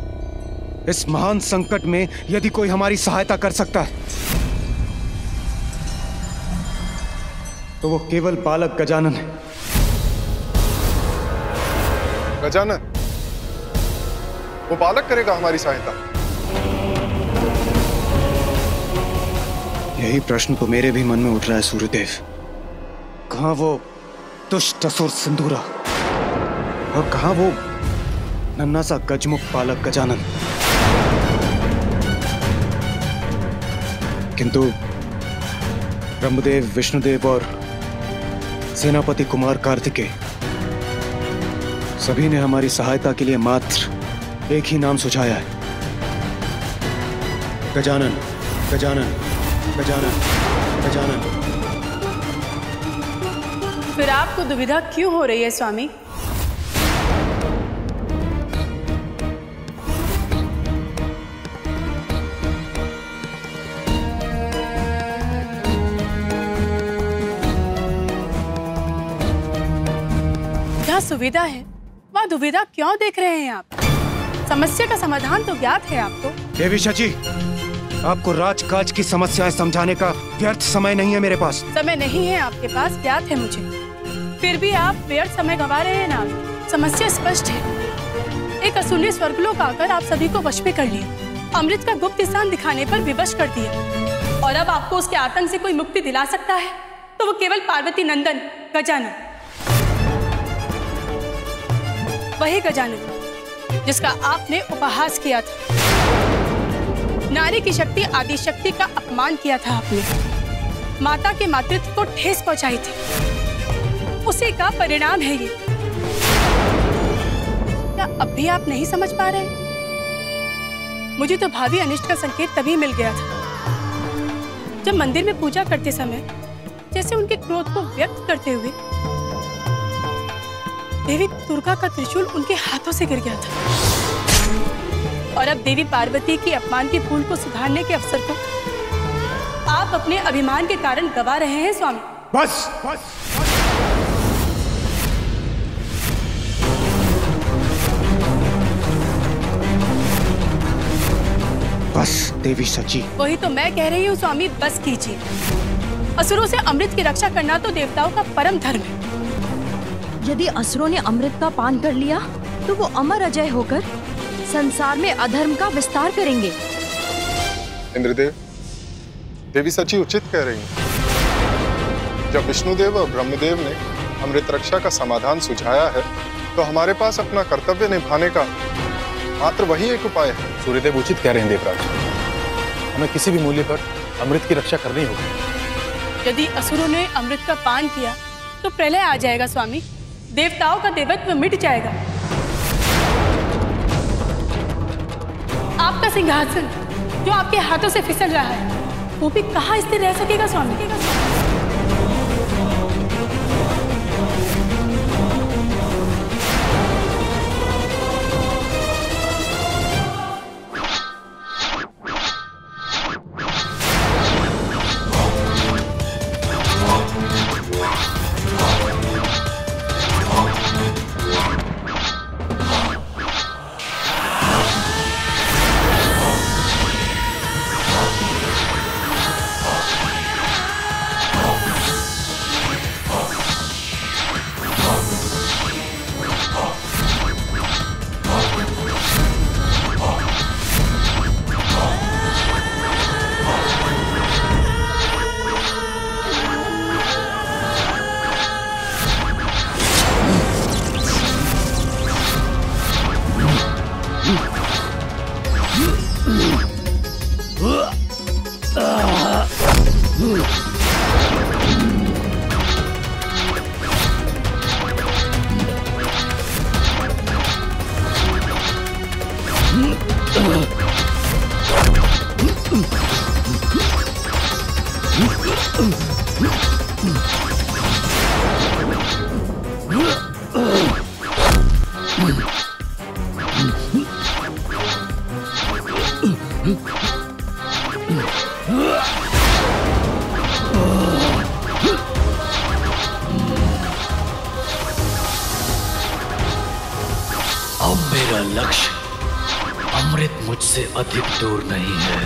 B: इस महान संकट में यदि कोई हमारी सहायता कर सकता है तो वो केवल बालक गजानन है।
M: गजानन, वो बालक करेगा हमारी सहायता।
B: यही प्रश्न तो मेरे भी मन में उठ रहा है सूर्यदेव। कहाँ वो दुष्ट असुर सिंदूरा और कहाँ वो नन्हा सा गजमुख बालक गजानन। किंतु ब्रह्मदेव, विष्णुदेव और सेनापति कुमार कार्तिकेय सभी ने हमारी सहायता के लिए मात्र एक ही नाम सुझाया है, गजानन, गजानन, गजानन, गजानन।
N: फिर आपको दुविधा क्यों हो रही है स्वामी? जहाँ सुविधा है वहाँ दुविधा क्यों देख रहे हैं आप? समस्या का समाधान तो ज्ञात है आपको।
B: देवी शची, आपको राजकाज की समस्याएं समझाने का व्यर्थ समय नहीं है मेरे पास।
N: समय नहीं है आपके पास, ज्ञात है मुझे, फिर भी आप व्यर्थ समय गंवा रहे हैं ना। समस्या स्पष्ट है। एक असुर ने स्वर्गलोक आकर आप सभी को वश में कर लिया, अमृत का गुप्त स्थान दिखाने पर विवश कर दिया, और अब आपको उसके आतंक से कोई मुक्ति दिला सकता है तो वो केवल पार्वती नंदन गजानन, वही गजानन जिसका आपने उपहास किया था। नारी की शक्ति आदि शक्ति का अपमान किया था आपने, माता के मातृत्व को ठेस पहुंचाई थी, उसी का परिणाम है ये। क्या अब भी आप नहीं समझ पा रहे? मुझे तो भावी अनिष्ट का संकेत तभी मिल गया था जब मंदिर में पूजा करते समय जैसे उनके क्रोध को व्यक्त करते हुए देवी दुर्गा का त्रिशूल उनके हाथों से गिर गया था, और अब देवी पार्वती की अपमान के फूल को सुधारने के अवसर को आप अपने अभिमान के कारण गवा रहे हैं स्वामी।
B: बस, बस, बस देवी सची।
N: वही तो मैं कह रही हूँ स्वामी, बस कीजिए। असुरों से अमृत की रक्षा करना तो देवताओं का परम धर्म है।
E: यदि असुरों ने अमृत का पान कर लिया तो वो अमर अजय होकर संसार में अधर्म का विस्तार करेंगे।
M: इंद्रदेव, देवी सची उचित कह रही हैं। जब विष्णुदेव और ब्रह्मदेव ने अमृत रक्षा का समाधान सुझाया है तो हमारे पास अपना कर्तव्य निभाने का मात्र वही एक उपाय है।
K: सूर्यदेव उचित कह रहे हैं देवराज, हमें किसी भी मूल्य पर अमृत की रक्षा करनी होगी।
N: यदि असुरों ने अमृत का पान किया तो प्रलय आ जाएगा स्वामी, देवताओं का देवत्व मिट जाएगा। आपका सिंहासन जो आपके हाथों से फिसल रहा है वो भी कहाँ स्थिर रह सकेगा स्वामी?
C: अब मेरा लक्ष्य अमृत मुझसे अधिक दूर नहीं है।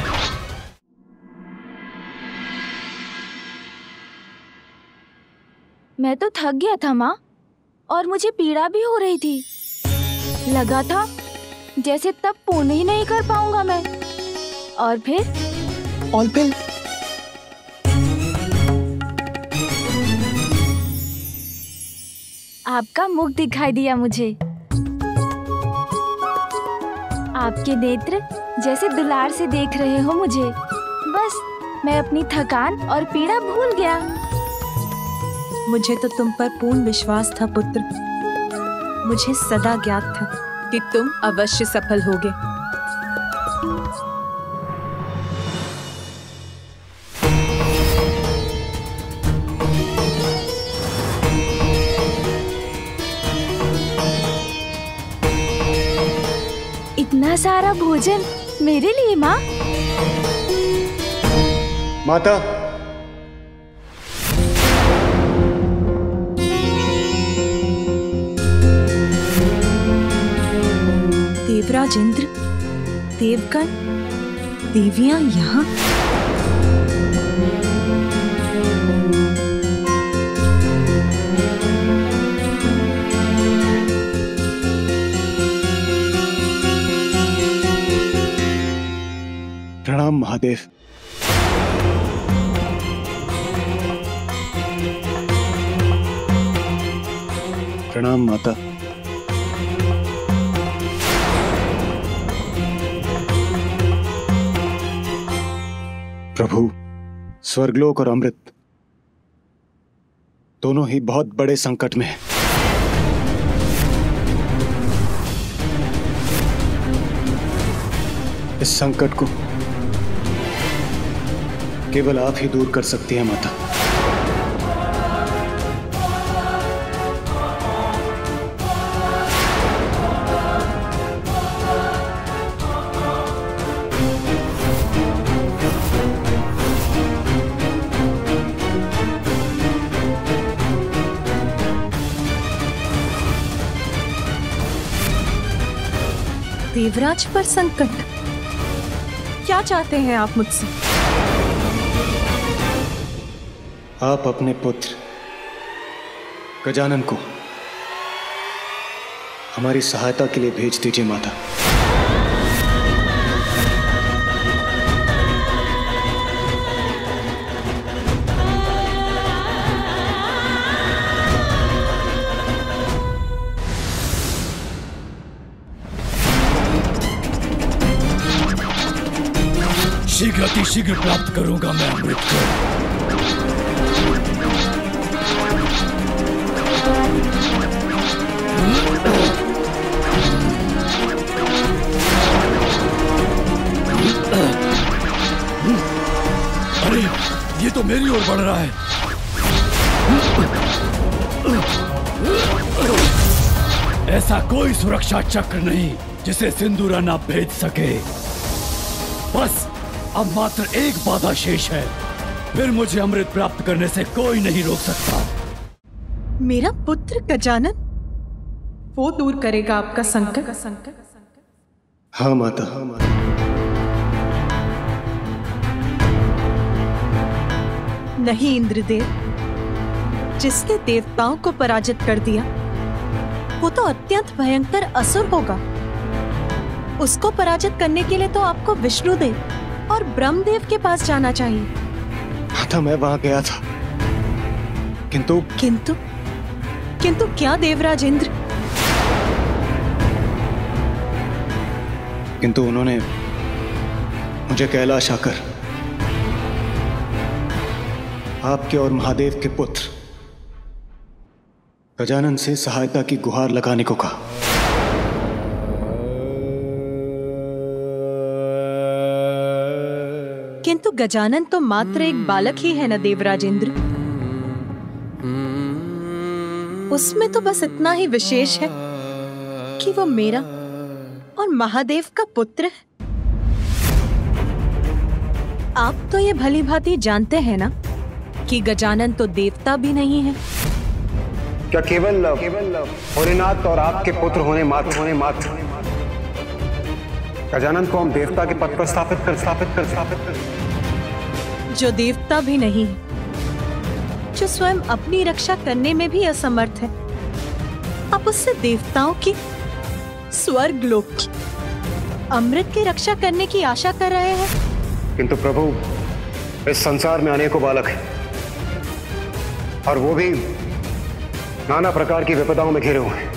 E: मैं तो थक गया था माँ, और मुझे पीड़ा भी हो रही थी। लगा था जैसे तब पूर्ण ही नहीं कर पाऊंगा मैं। और फिर आपका मुख दिखाई दिया मुझे। आपके नेत्र जैसे दुलार से देख रहे हो मुझे। बस मैं अपनी थकान और पीड़ा भूल गया।
I: मुझे तो तुम पर पूर्ण विश्वास था पुत्र। मुझे सदा ज्ञात था कि तुम अवश्य सफल होगे।
E: इतना सारा भोजन मेरे लिए माँ?
B: माता,
I: देवराज इंद्र, देवगण, देवियां यहाँ?
B: प्रणाम महादेव। प्रणाम माता। प्रभु, स्वर्गलोक और अमृत दोनों ही बहुत बड़े संकट में हैं। इस संकट को केवल आप ही दूर कर सकती हैं माता।
I: देवराज पर संकट? क्या चाहते हैं आप मुझसे?
B: आप अपने पुत्र गजानन को हमारी सहायता के लिए भेज दीजिए माता।
C: शीघ्र अतिशीघ्र प्राप्त करूंगा मैं अमृत को। अरे ये तो मेरी ओर बढ़ रहा है। ऐसा कोई सुरक्षा चक्र नहीं जिसे सिंदूरा ना भेज सके। बस अब मात्र एक बाधा शेष है, फिर मुझे अमृत प्राप्त करने से कोई नहीं रोक सकता।
I: मेरा पुत्र गजानन, वो दूर करेगा आपका संकट।
B: हाँ माता।
I: नहीं इंद्रदेव, जिसने देवताओं को पराजित कर दिया वो तो अत्यंत भयंकर असुर होगा। उसको पराजित करने के लिए तो आपको विष्णुदेव और ब्रह्मदेव के पास जाना चाहिए।
B: माता, मैं वहां गया था, किंतु
I: किंतु क्या देवराज इंद्र?
B: किंतु उन्होंने मुझे कैलाश आकर आपके और महादेव के पुत्र गजानन से सहायता की गुहार लगाने को कहा।
I: किंतु गजानन तो मात्र एक बालक ही है न देवराज इंद्र। उसमें तो बस इतना ही विशेष है कि वो मेरा और महादेव का पुत्र है। आप तो ये भली भांति जानते हैं ना कि गजानन तो देवता भी नहीं है।
J: क्या केवल भोलेनाथ और आपके पुत्र होने मात्र गजानन को हम देवता के पद पर स्थापित कर
I: जो देवता भी नहीं है, जो स्वयं अपनी रक्षा करने में भी असमर्थ है, आप उससे देवताओं की, स्वर्ग लोक की अमृत की रक्षा करने की आशा कर रहे हैं।
L: किंतु प्रभु, इस संसार में अनेकों बालक हैं और वो भी नाना प्रकार की विपदाओं में घिरे हुए हैं।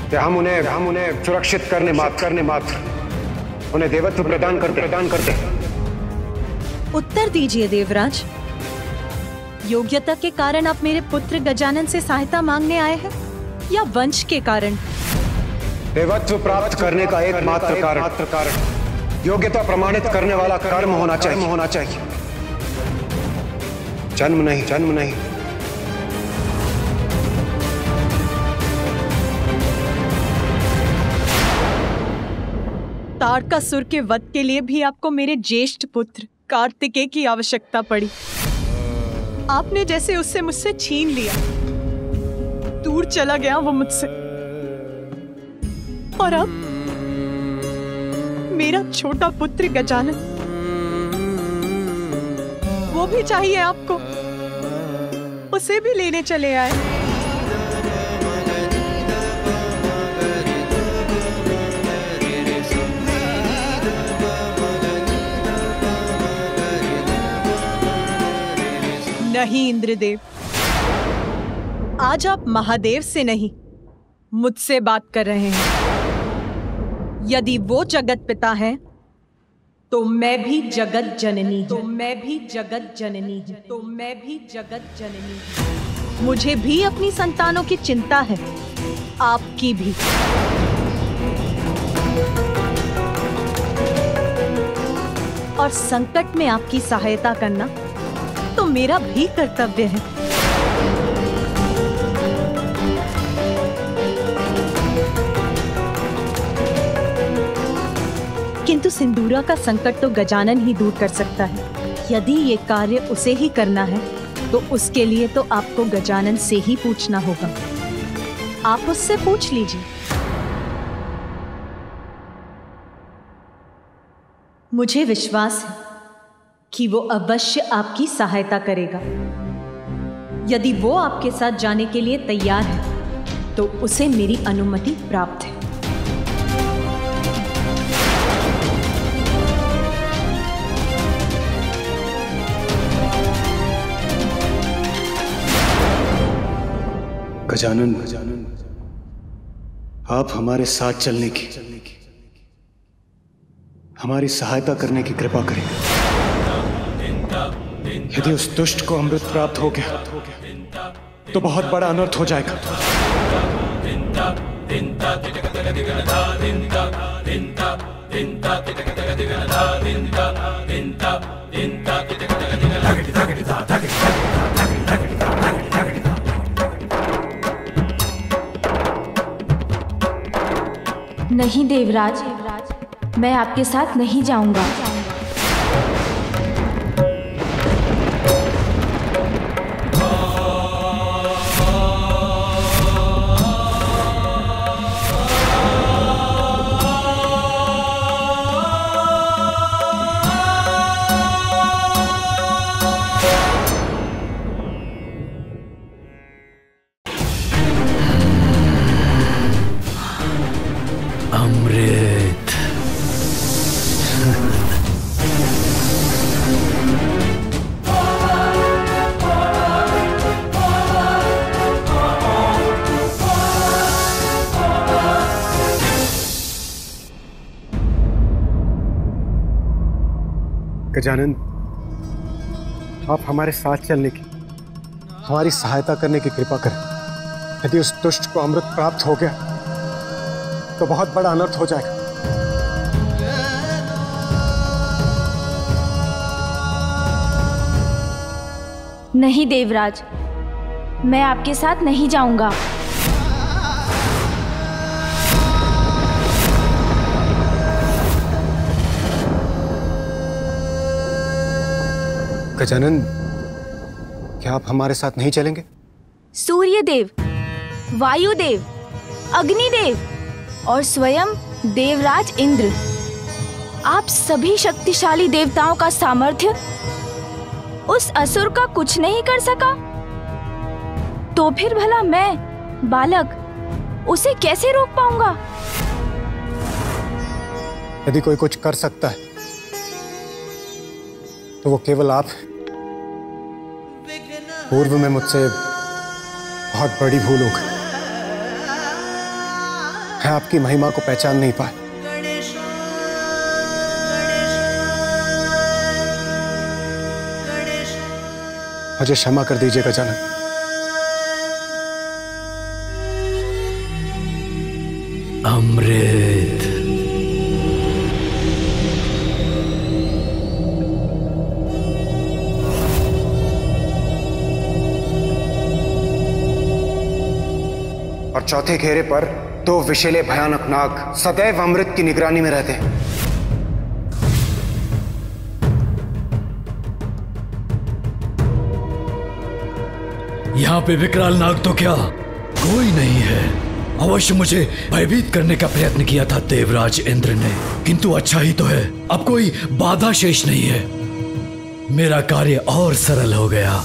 L: कि हम उन्हें सुरक्षित करने मात्र उन्हें देवत्व प्रदान करते।
I: उत्तर दीजिए देवराज। योग्यता के कारण आप मेरे पुत्र गजानन से सहायता मांगने आए हैं या वंश के कारण?
L: देवत्व प्राप्त करने का एकमात्र कारण योग्यता प्रमाणित करने वाला कर्म होना चाहिए। जन्म नहीं।
I: तारकासुर के वध के लिए भी आपको मेरे ज्येष्ठ पुत्र कार्तिकेय की आवश्यकता पड़ी। आपने जैसे उससे मुझसे छीन लिया। दूर चला गया वो मुझसे, और अब मेरा छोटा पुत्र गजानन, वो भी चाहिए आपको। उसे भी लेने चले आए। नहीं इंद्रदेव, आज आप महादेव से नहीं मुझसे बात कर रहे हैं। यदि वो जगत पिता है तो मैं भी जगत जननी हूं। मुझे भी अपनी संतानों की चिंता है, आपकी भी। और संकट में आपकी सहायता करना तो मेरा भी कर्तव्य है। किंतु सिंदूरा का संकट तो गजानन ही दूर कर सकता है। यदि ये कार्य उसे ही करना है तो उसके लिए तो आपको गजानन से ही पूछना होगा। आप उससे पूछ लीजिए। मुझे विश्वास है कि वो अवश्य आपकी सहायता करेगा। यदि वो आपके साथ जाने के लिए तैयार है तो उसे मेरी अनुमति प्राप्त है।
B: गजानन, आप हमारे साथ चलने की, हमारी सहायता करने की कृपा करें। यदि उस दुष्ट को अमृत प्राप्त हो गया तो बहुत बड़ा अनर्थ हो जाएगा।
E: नहीं देवराज, मैं आपके साथ नहीं जाऊंगा।
L: गजानन, आप हमारे साथ चलने की, हमारी सहायता करने की कृपा करें। यदि उस दुष्ट को अमृत प्राप्त हो गया तो बहुत बड़ा अनर्थ हो जाएगा।
E: नहीं देवराज, मैं आपके साथ नहीं जाऊंगा।
L: गजानन, क्या आप हमारे साथ नहीं चलेंगे?
E: सूर्यदेव, वायुदेव, अग्निदेव और स्वयं देवराज इंद्र, आप सभी शक्तिशाली देवताओं का सामर्थ्य उस असुर का कुछ नहीं कर सका, तो फिर भला मैं बालक उसे कैसे रोक पाऊंगा?
B: यदि कोई कुछ कर सकता है तो वो केवल आप। पूर्व में मुझसे बहुत बड़ी भूल हो गई। मैं आपकी महिमा को पहचान नहीं पाया। मुझे क्षमा कर दीजिए गजानन।
C: अमृत,
B: और चौथे घेरे पर 2 विषैले भयानक नाग सदैव अमृत की निगरानी में रहते हैं।
C: यहाँ पे विकराल नाग तो क्या कोई नहीं है। अवश्य मुझे भयभीत करने का प्रयत्न किया था देवराज इंद्र ने, किंतु अच्छा ही तो है, अब कोई बाधा शेष नहीं है। मेरा कार्य और सरल हो गया।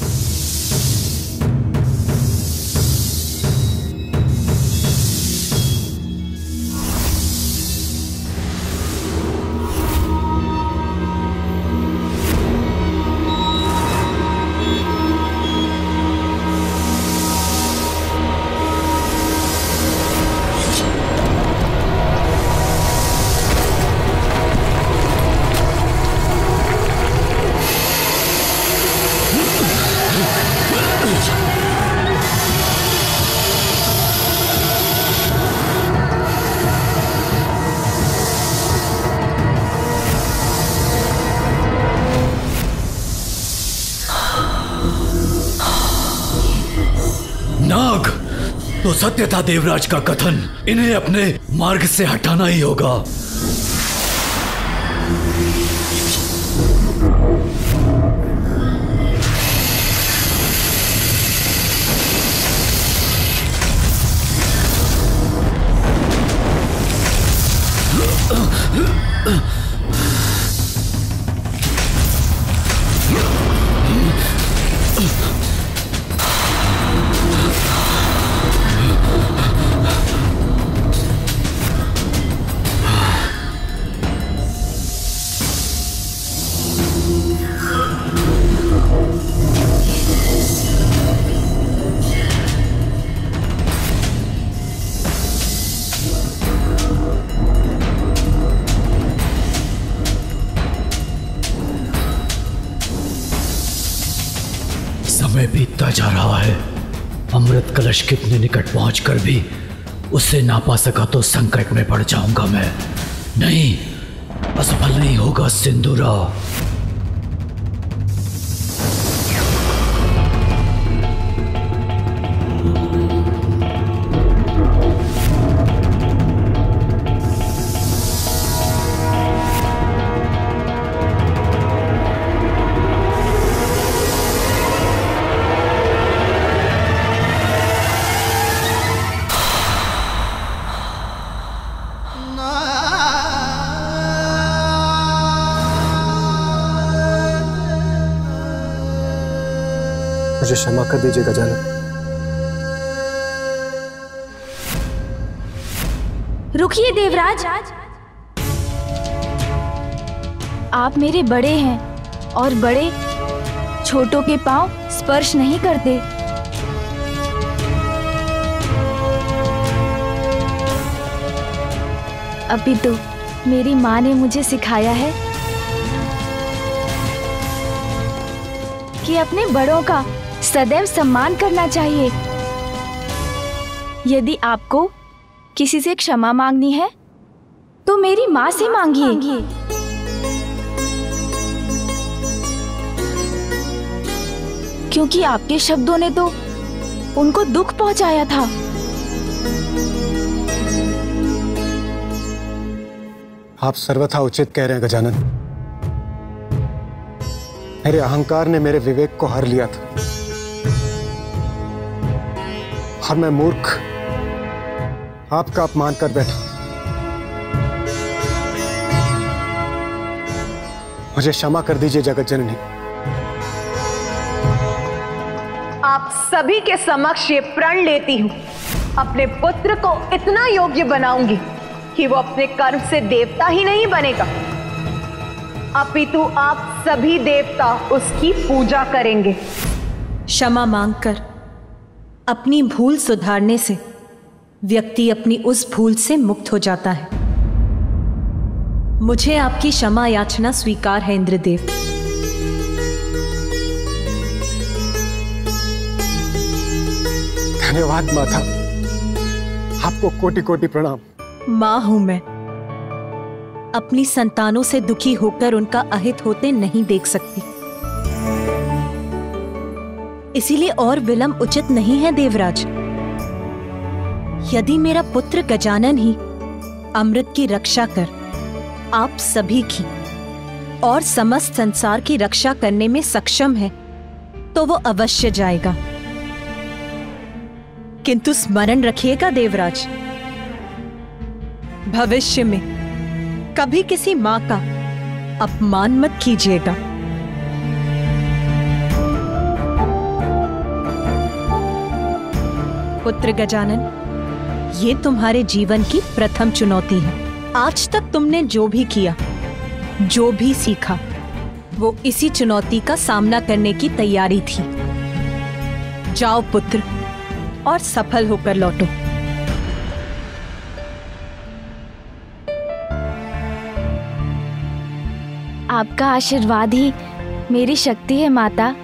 C: नाग, तो सत्य था देवराज का कथन, इन्हें अपने मार्ग से हटाना ही होगा। समय बीतता जा रहा है। अमृत कलश कितने निकट पहुंचकर भी उसे ना पा सका तो संकट में पड़ जाऊंगा मैं। नहीं, असफल नहीं होगा सिंदूरा।
B: मुझे क्षमा कर दीजिए गजानन।
E: रुकिए देवराज, आप मेरे बड़े हैं और बड़े छोटों के पांव स्पर्श नहीं करते। अभी तो मेरी माँ ने मुझे सिखाया है कि अपने बड़ों का सदैव सम्मान करना चाहिए। यदि आपको किसी से क्षमा मांगनी है तो मेरी माँ से मांगिए। क्योंकि आपके शब्दों ने तो उनको दुख पहुंचाया था।
B: आप सर्वथा उचित कह रहे हैं गजानन। मेरे अहंकार ने मेरे विवेक को हर लिया था और मैं मूर्ख आपका अपमान कर बैठा। मुझे क्षमा कर दीजिए जगत जननी।
O: आप सभी के समक्ष ये प्रण लेती हूँ, अपने पुत्र को इतना योग्य बनाऊंगी कि वो अपने कर्म से देवता ही नहीं बनेगा, अपितु आप सभी देवता उसकी पूजा करेंगे।
I: क्षमा मांगकर अपनी भूल सुधारने से व्यक्ति अपनी उस भूल से मुक्त हो जाता है। मुझे आपकी क्षमा याचना स्वीकार है इंद्रदेव।
P: धन्यवाद माता, आपको कोटि कोटि प्रणाम।
I: मां हूं मैं, अपनी संतानों से दुखी होकर उनका अहित होते नहीं देख सकती, इसीलिए और विलंब उचित नहीं है देवराज। यदि मेरा पुत्र गजानन ही अमृत की रक्षा कर आप सभी की और समस्त संसार की रक्षा करने में सक्षम है तो वो अवश्य जाएगा। किंतु स्मरण रखिएगा देवराज, भविष्य में कभी किसी मां का अपमान मत कीजिएगा। पुत्र गजानन, ये तुम्हारे जीवन की प्रथम चुनौती है। आज तक तुमने जो भी किया, जो भी सीखा, वो इसी चुनौती का सामना करने की तैयारी थी। जाओ पुत्र और सफल होकर लौटो।
E: आपका आशीर्वाद ही मेरी शक्ति है माता।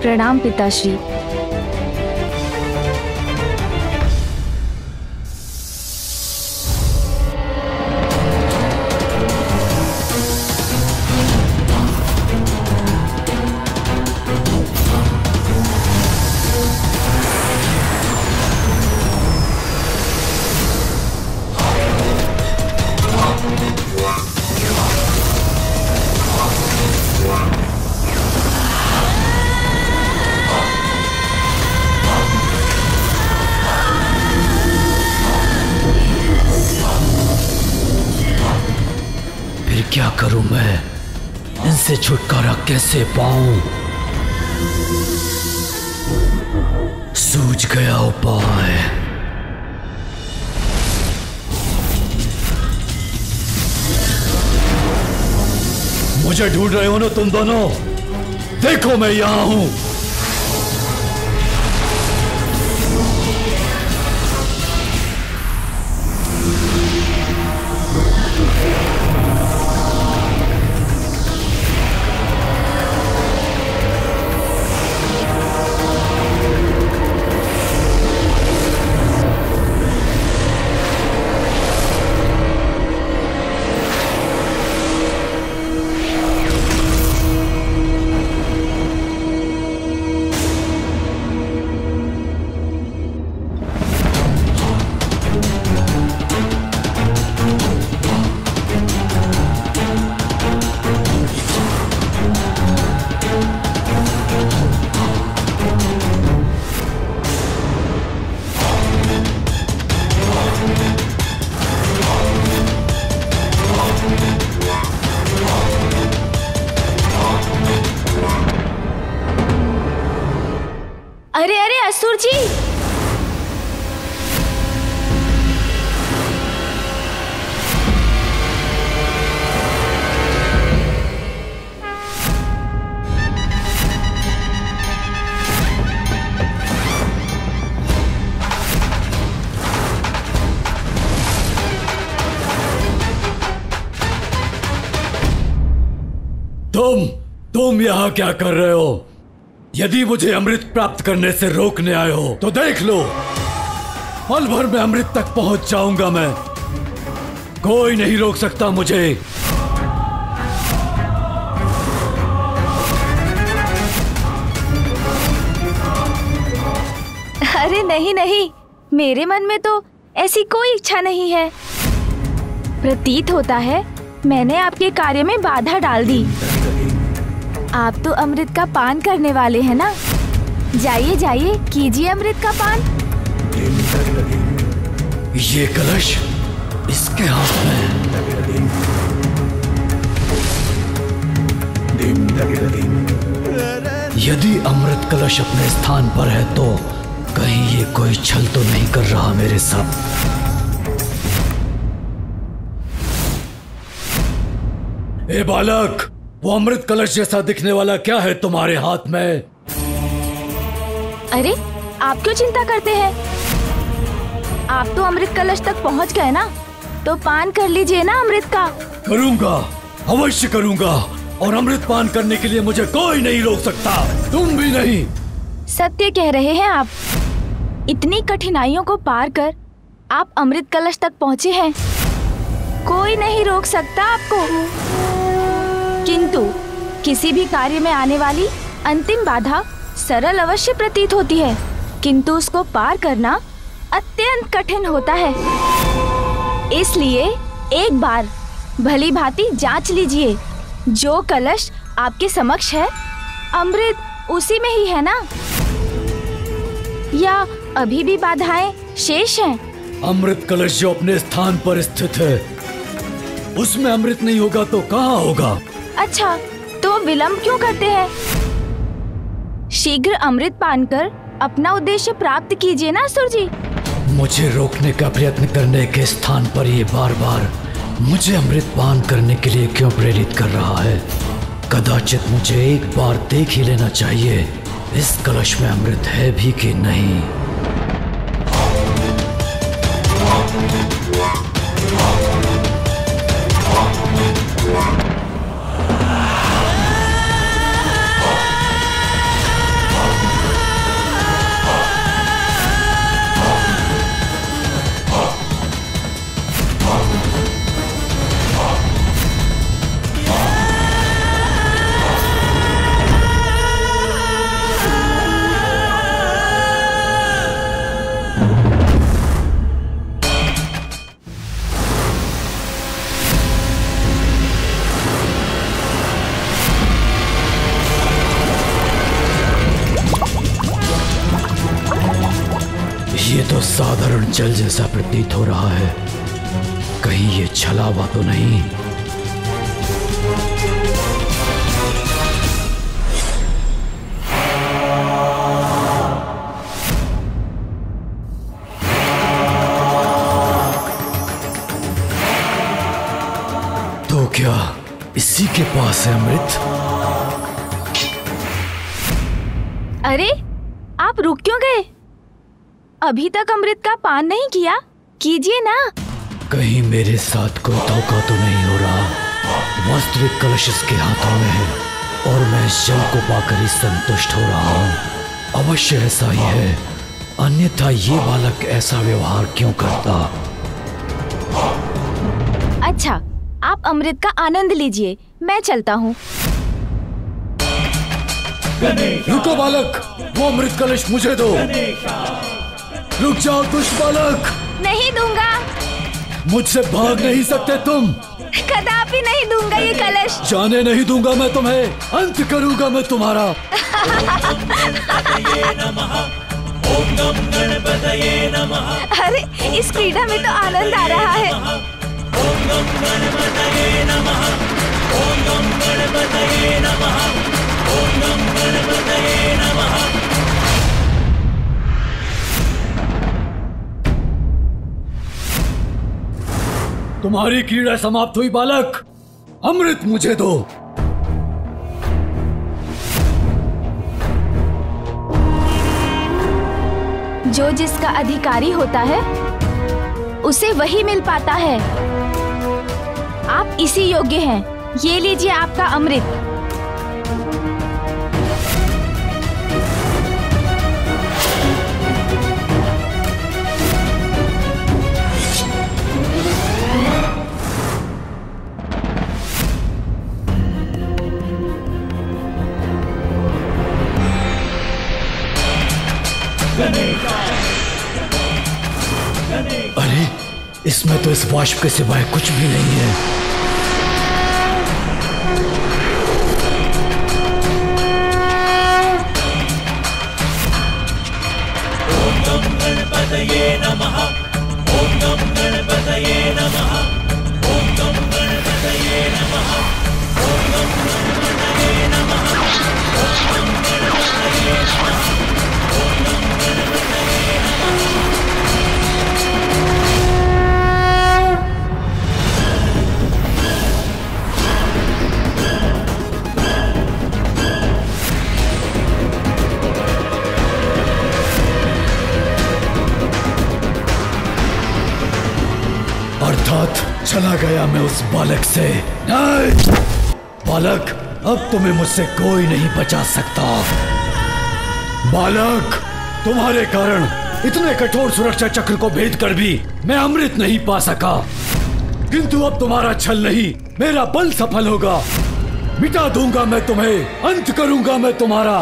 E: प्रणाम पिताश्री।
C: क्या करूं मैं? इनसे छुटकारा कैसे पाऊं? सूझ गया उपाय। मुझे ढूंढ रहे हो ना तुम दोनों? देखो मैं यहां हूं।
E: अरे अरे असुर जी,
C: तुम यहाँ क्या कर रहे हो? यदि मुझे अमृत प्राप्त करने से रोकने आए हो तो देख लो, पल भर में अमृत तक पहुंच जाऊंगा मैं। कोई नहीं रोक सकता मुझे।
E: अरे नहीं नहीं, मेरे मन में तो ऐसी कोई इच्छा नहीं है। प्रतीत होता है मैंने आपके कार्य में बाधा डाल दी। आप तो अमृत का पान करने वाले हैं ना? जाइए जाइए, कीजिए अमृत का पान।
C: ये कलश इसके हाथ में। यदि अमृत कलश अपने स्थान पर है तो कहीं ये कोई छल तो नहीं कर रहा मेरे साथ? ए बालक, वो अमृत कलश जैसा दिखने वाला क्या है तुम्हारे हाथ में?
E: अरे आप क्यों चिंता करते हैं? आप तो अमृत कलश तक पहुंच गए ना, तो पान कर लीजिए ना अमृत का।
C: करूंगा, अवश्य करूंगा, और अमृत पान करने के लिए मुझे कोई नहीं रोक सकता, तुम भी नहीं।
E: सत्य कह रहे हैं आप। इतनी कठिनाइयों को पार कर आप अमृत कलश तक पहुंचे हैं, कोई नहीं रोक सकता आपको। किंतु किसी भी कार्य में आने वाली अंतिम बाधा सरल अवश्य प्रतीत होती है, किंतु उसको पार करना अत्यंत कठिन होता है। इसलिए एक बार भली भांति जांच लीजिए, जो कलश आपके समक्ष है अमृत उसी में ही है ना, या अभी भी बाधाएं शेष हैं?
C: अमृत कलश जो अपने स्थान पर स्थित है उसमें अमृत नहीं होगा तो कहाँ होगा?
E: अच्छा, तो विलंब क्यों करते हैं? शीघ्र अमृत पान कर अपना उद्देश्य प्राप्त कीजिए ना असुर जी।
C: मुझे रोकने का प्रयत्न करने के स्थान पर ये बार बार मुझे अमृत पान करने के लिए क्यों प्रेरित कर रहा है? कदाचित मुझे एक बार देख ही लेना चाहिए इस कलश में अमृत है भी कि नहीं। ये तो साधारण जल जैसा प्रतीत हो रहा है, कहीं ये छलावा तो नहीं? तो क्या इसी के पास है अमृत?
E: अरे आप रुक क्यों गए? अभी तक अमृत का पान नहीं किया, कीजिए ना।
C: कहीं मेरे साथ कोई धोखा तो नहीं हो रहा? वास्तविक कलश इसके हाथों में है और मैं इस जल को पाकर ही संतुष्ट हो रहा हूँ। अवश्य ऐसा ही है, अन्यथा ये बालक ऐसा व्यवहार क्यों करता?
E: अच्छा, आप अमृत का आनंद लीजिए, मैं चलता हूँ।
C: रुको बालक, वो अमृत कलश मुझे दो। रुक जाओ दुष्ट बालक।
E: नहीं दूंगा।
C: मुझसे भाग नहीं सकते तुम।
E: कदापि नहीं दूंगा ये कलश।
C: जाने नहीं दूंगा मैं तुम्हें, अंत करूंगा मैं तुम्हारा।
E: अरे इस क्रीड़ा में तो आनंद आ रहा है।
C: तुम्हारी क्रीड़ा समाप्त हुई बालक, अमृत मुझे दो।
E: जो जिसका अधिकारी होता है उसे वही मिल पाता है। आप इसी योग्य हैं, ये लीजिए आपका अमृत।
C: अरे इसमें तो इस वाष्प के सिवाय कुछ भी नहीं है।
H: ओम गम गणपतये नमः। ओम गम गणपतये नमः। ओम गम गणपतये नमः। ओम गम गणपतये नमः।
C: चला गया मैं उस बालक से। नहीं बालक, अब तुम्हें मुझसे कोई नहीं बचा सकता। बालक, तुम्हारे कारण इतने कठोर सुरक्षा चक्र को भेद कर भी मैं अमृत नहीं पा सका, किंतु अब तुम्हारा छल नहीं, मेरा बल सफल होगा। मिटा दूंगा मैं तुम्हें, अंत करूंगा मैं तुम्हारा।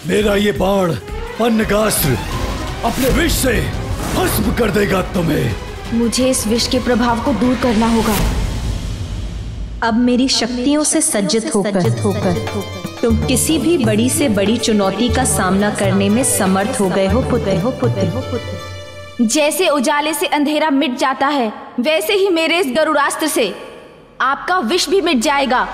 C: मेरा ये बाण पन्नगास्त्र अपने विष से भस्म कर देगा तुम्हें।
E: मुझे इस विष के प्रभाव को दूर करना होगा।
I: अब मेरी शक्तियों से सज्जित होकर तुम किसी भी बड़ी से बड़ी चुनौती का सामना करने में समर्थ हो गए हो पुत्र।
E: जैसे उजाले से अंधेरा मिट जाता है, वैसे ही मेरे इस गरुड़ास्त्र से आपका विष भी मिट जाएगा।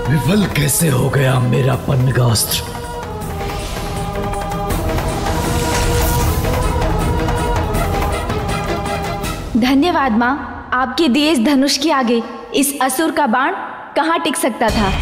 C: विफल कैसे हो गया मेरा पन्नगास्त्र?
E: धन्यवाद माँ, आपके दिए इस धनुष के आगे इस असुर का बाण कहाँ टिक सकता था।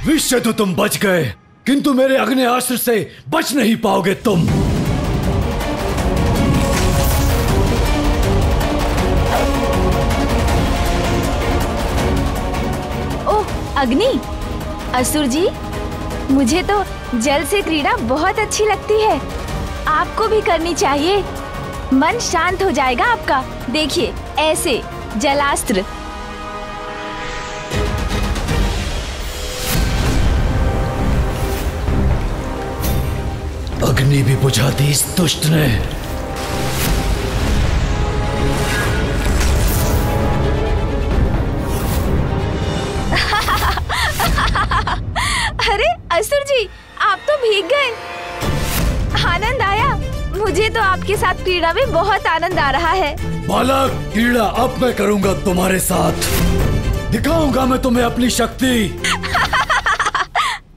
C: विष से तो तुम बच गए, किंतु मेरे अग्नेयास्त्र से बच नहीं पाओगे तुम।
E: ओह अग्नि, असुर जी, मुझे तो जल से क्रीड़ा बहुत अच्छी लगती है। आपको भी करनी चाहिए, मन शांत हो जाएगा आपका। देखिए ऐसे जलास्त्र।
C: अग्नि भी बुझा दी इस दुष्ट ने।
E: अरे असुर जी, आप तो भीग गए। आनंद आया। मुझे तो आपके साथ क्रीड़ा में बहुत आनंद आ रहा है।
C: बालक, क्रीड़ा अब मैं करूंगा तुम्हारे साथ। दिखाऊंगा मैं तुम्हें अपनी शक्ति।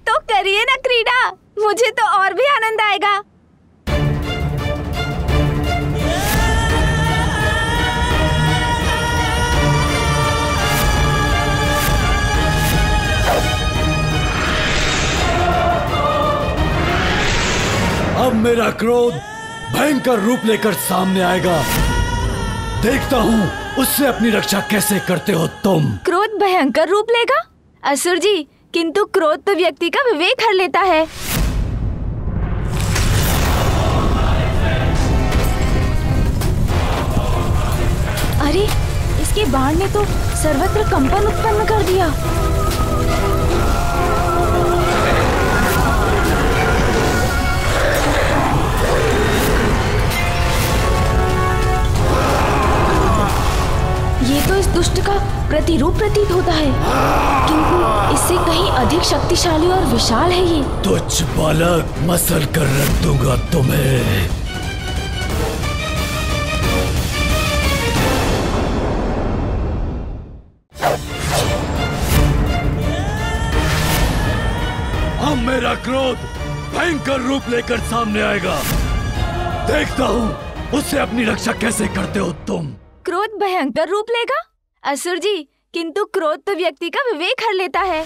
E: तो करिए ना क्रीड़ा, मुझे तो और भी आनंद आएगा।
C: अब मेरा क्रोध भयंकर रूप लेकर सामने आएगा। देखता हूँ उससे अपनी रक्षा कैसे करते हो तुम।
E: क्रोध भयंकर रूप लेगा? असुर जी, किंतु क्रोध तो व्यक्ति का विवेक हर लेता है। अरे, इसके बाण ने तो सर्वत्र कंपन उत्पन्न कर दिया। ये तो इस दुष्ट का प्रतिरूप प्रतीत होता है, किंतु इससे कहीं अधिक शक्तिशाली और विशाल है ये।
C: तुच्छ बालक, मसल कर रख दूंगा तुम्हें। अब मेरा क्रोध भयंकर रूप लेकर सामने आएगा। देखता हूँ उससे अपनी रक्षा कैसे करते हो तुम।
E: क्रोध भयंकर रूप लेगा? असुर जी, किंतु क्रोध तो व्यक्ति का विवेक हर लेता है।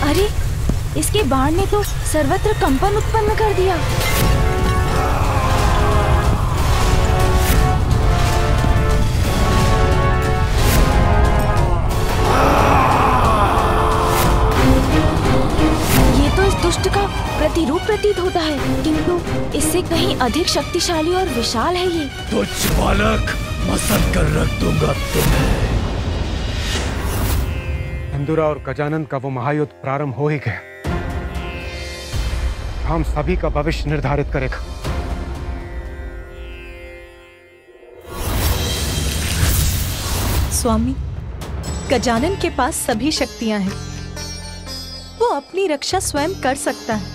E: अरे, इसके बाण ने तो सर्वत्र कंपन उत्पन्न कर दिया। ये तो इस दुष्ट का प्रतिरूप प्रतीत होता है, किंतु इससे कहीं अधिक शक्तिशाली और विशाल है ये।
C: तुझ बालक, मसल कर रख दूंगा तुम्हें।
B: सिंदूरा और गजानन का वो महायुद्ध प्रारंभ हो ही गया। हम सभी का भविष्य निर्धारित करेगा।
I: स्वामी, गजानन के पास सभी शक्तियां हैं। वो अपनी रक्षा स्वयं कर सकता है।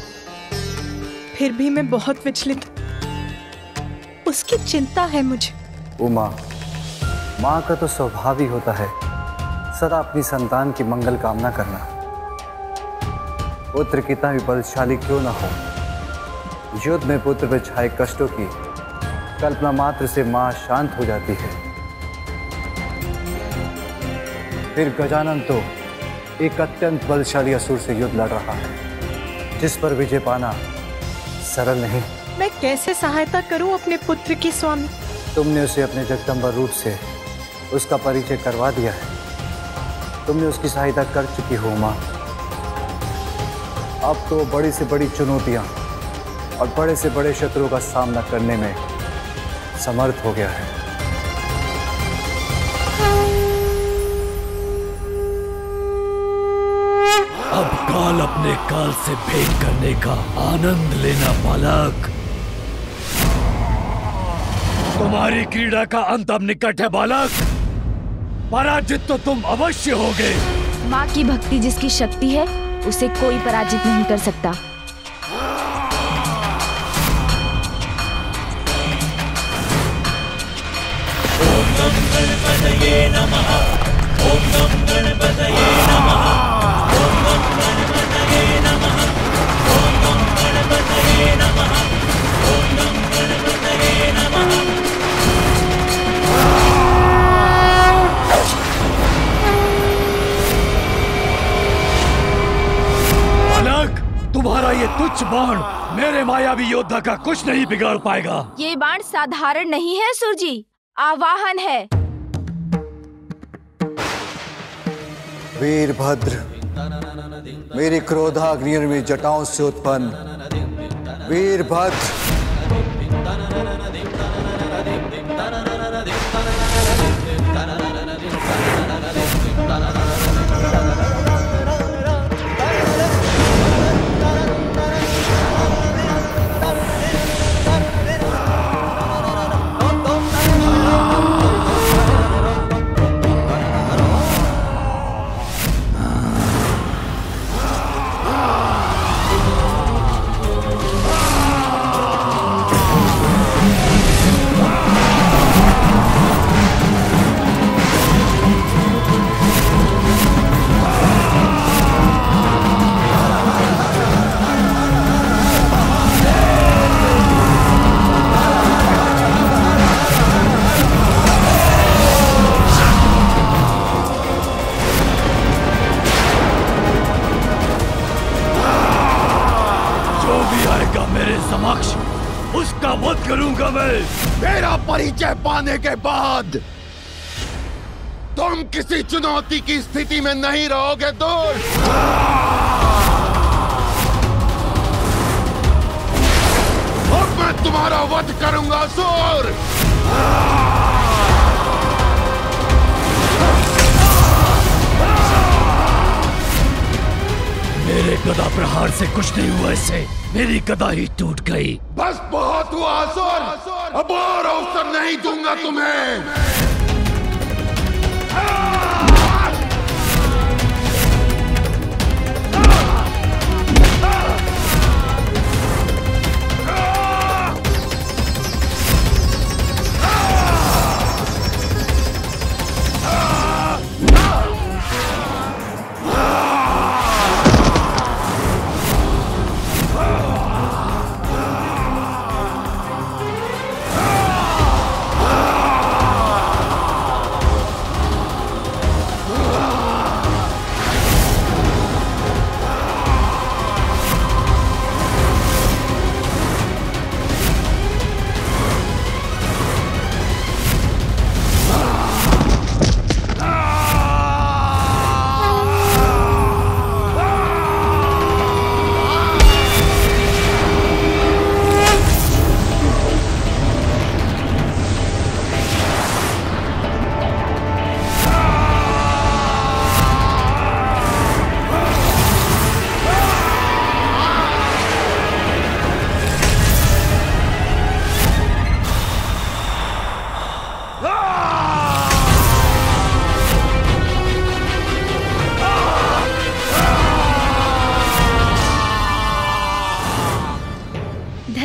I: फिर भी मैं बहुत विचलित, उसकी चिंता है मुझे।
Q: उमा, माँ का तो स्वभाव ही होता है सदा अपनी संतान की मंगल कामना करना। पुत्र कितना भी बलशाली क्यों ना हो, युद्ध में पुत्र पर छाए कष्टों की कल्पना मात्र से मां शांत हो जाती है। फिर गजानन तो एक अत्यंत बलशाली असुर से युद्ध लड़ रहा है, जिस पर विजय पाना सरल नहीं।
I: मैं कैसे सहायता करूं अपने पुत्र की स्वामी?
Q: तुमने उसे अपने जगदम्बा रूप से उसका परिचय करवा दिया है। तुमने उसकी सहायता कर चुकी हो मां। अब तो बड़ी से बड़ी चुनौतियां और बड़े से बड़े शत्रुओं का सामना करने में समर्थ हो गया है।
C: अब काल अपने काल से भेंट करने का आनंद लेना बालक। तुम्हारी क्रीड़ा का अंत अब निकट है बालक। पराजित तो तुम अवश्य होगे।
E: माँ की भक्ति जिसकी शक्ति है, उसे कोई पराजित नहीं कर सकता।
H: ओम नमः गणपतये नमः। ओम नमः गणपतये नमः। ओम नमः गणपतये नमः। ओम नमः गणपतये नमः। ओम नमः गणपतये नमः।
C: बालक, तुम्हारा ये तुच्छ बाण मेरे मायावी योद्धा का कुछ नहीं बिगाड़ पाएगा।
E: ये बाण साधारण नहीं है असुर जी, आवाहन है।
Q: वीरभद्र, मेरी क्रोधाग्नि में जटाओं से उत्पन्न वीरभद्र,
C: उसका वध करूंगा मैं।
R: मेरा परिचय पाने के बाद तुम किसी चुनौती की स्थिति में नहीं रहोगे दोस्त। अब मैं तुम्हारा वध करूंगा असुर।
C: मेरे गदा प्रहार से कुछ नहीं हुआ, इससे मेरी गदा ही टूट गई।
R: बस बहुत हुआ असुर, अब और अवसर नहीं दूंगा तुम्हें।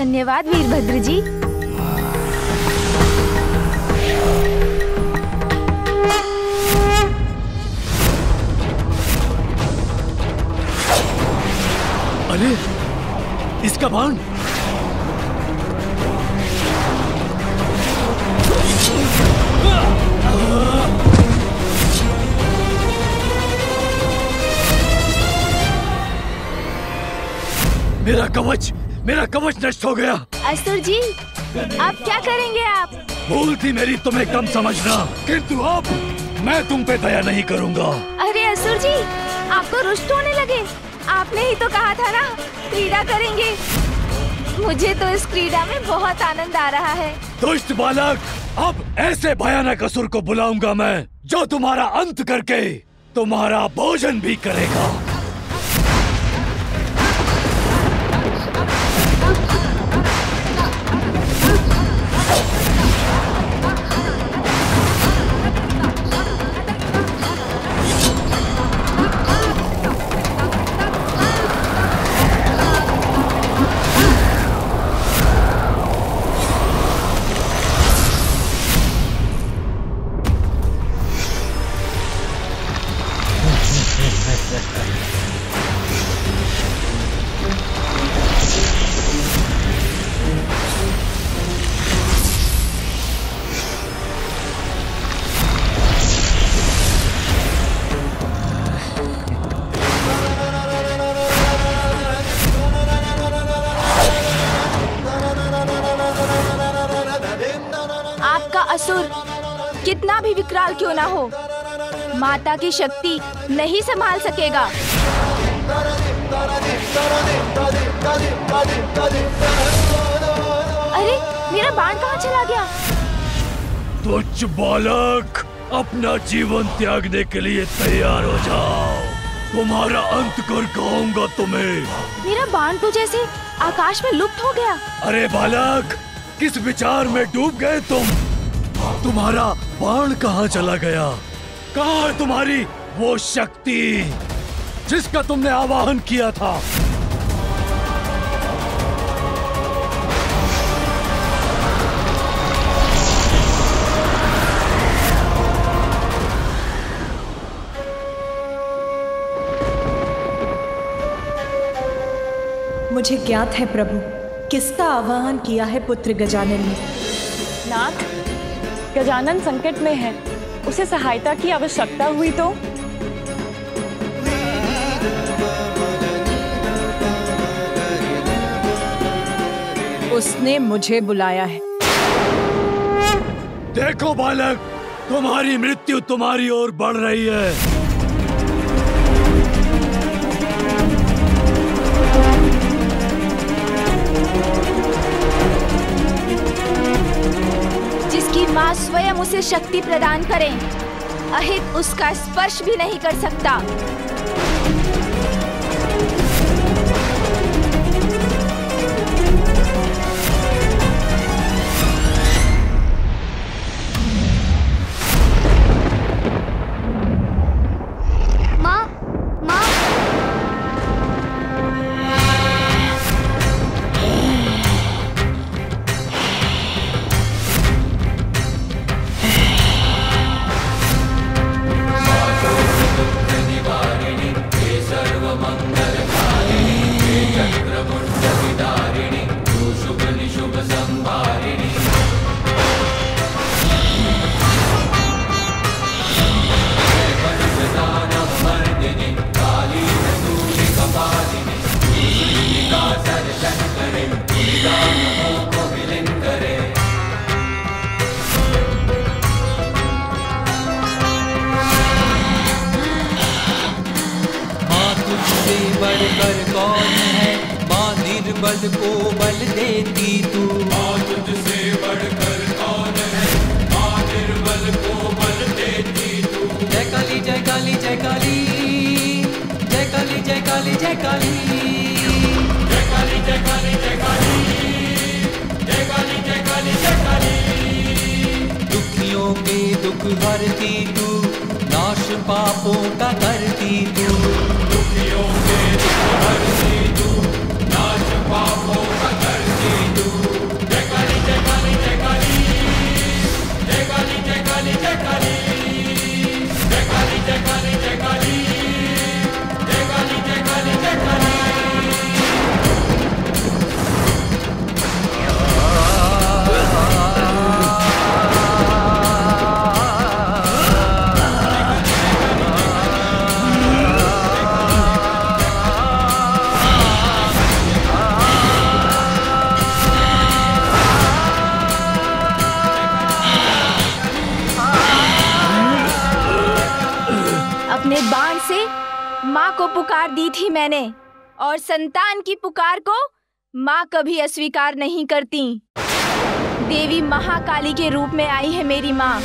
E: धन्यवाद वीरभद्र जी।
A: अरे इसका बाण! मेरा कवच नष्ट हो गया।
E: असुर जी, अब क्या करेंगे आप?
A: भूल थी मेरी तुम्हें कम समझना, किंतु अब मैं तुम पे दया नहीं करूंगा।
E: अरे असुर जी, आपको रुष्ट होने लगे। आपने ही तो कहा था ना क्रीड़ा करेंगे। मुझे तो इस क्रीड़ा में बहुत आनंद आ रहा है।
A: दुष्ट बालक, अब ऐसे भयानक असुर को बुलाऊंगा मैं जो तुम्हारा अंत करके तुम्हारा भोजन भी करेगा।
E: असुर कितना भी विकराल क्यों ना हो, माता की शक्ति नहीं संभाल सकेगा। अरे मेरा बाण कहाँ चला गया?
A: तुच्छ बालक, अपना जीवन त्यागने के लिए तैयार हो जाओ, तुम्हारा अंत कर कहूंगा तुम्हें।
E: मेरा बाण तो जैसे आकाश में लुप्त हो गया।
A: अरे बालक, किस विचार में डूब गए तुम? तुम्हारा बाण कहाँ चला गया? कहाँ है तुम्हारी वो शक्ति जिसका तुमने आवाहन किया था?
I: मुझे ज्ञात है प्रभु, किसका आवाहन किया है पुत्र गजानन ने।
S: नाथ, गजानन संकट में है, उसे सहायता की आवश्यकता हुई तो?
I: उसने मुझे बुलाया है।
A: देखो बालक, तुम्हारी मृत्यु तुम्हारी ओर बढ़ रही है।
E: माँ स्वयं उसे शक्ति प्रदान करें, अहित उसका स्पर्श भी नहीं कर सकता।
H: बढ़कर कौन है, माँ निर्बल को बल देती तू। माँ तुझसे बढ़कर कौन है, माँ निर्बल को बल देती तू। जय काली जय काली जय काली, जय काली जय काली जय काली, जय काली जय काली जय काली, जय काली जय काली जय काली। दुखियों के दुख हरती तू, नाश पापों का करती तू। दुखियों के दुख हरती तू, नाश पापों का करती तू।
E: को पुकार दी थी मैंने, और संतान की पुकार को माँ कभी अस्वीकार नहीं करती। देवी महाकाली के रूप में आई है मेरी माँ।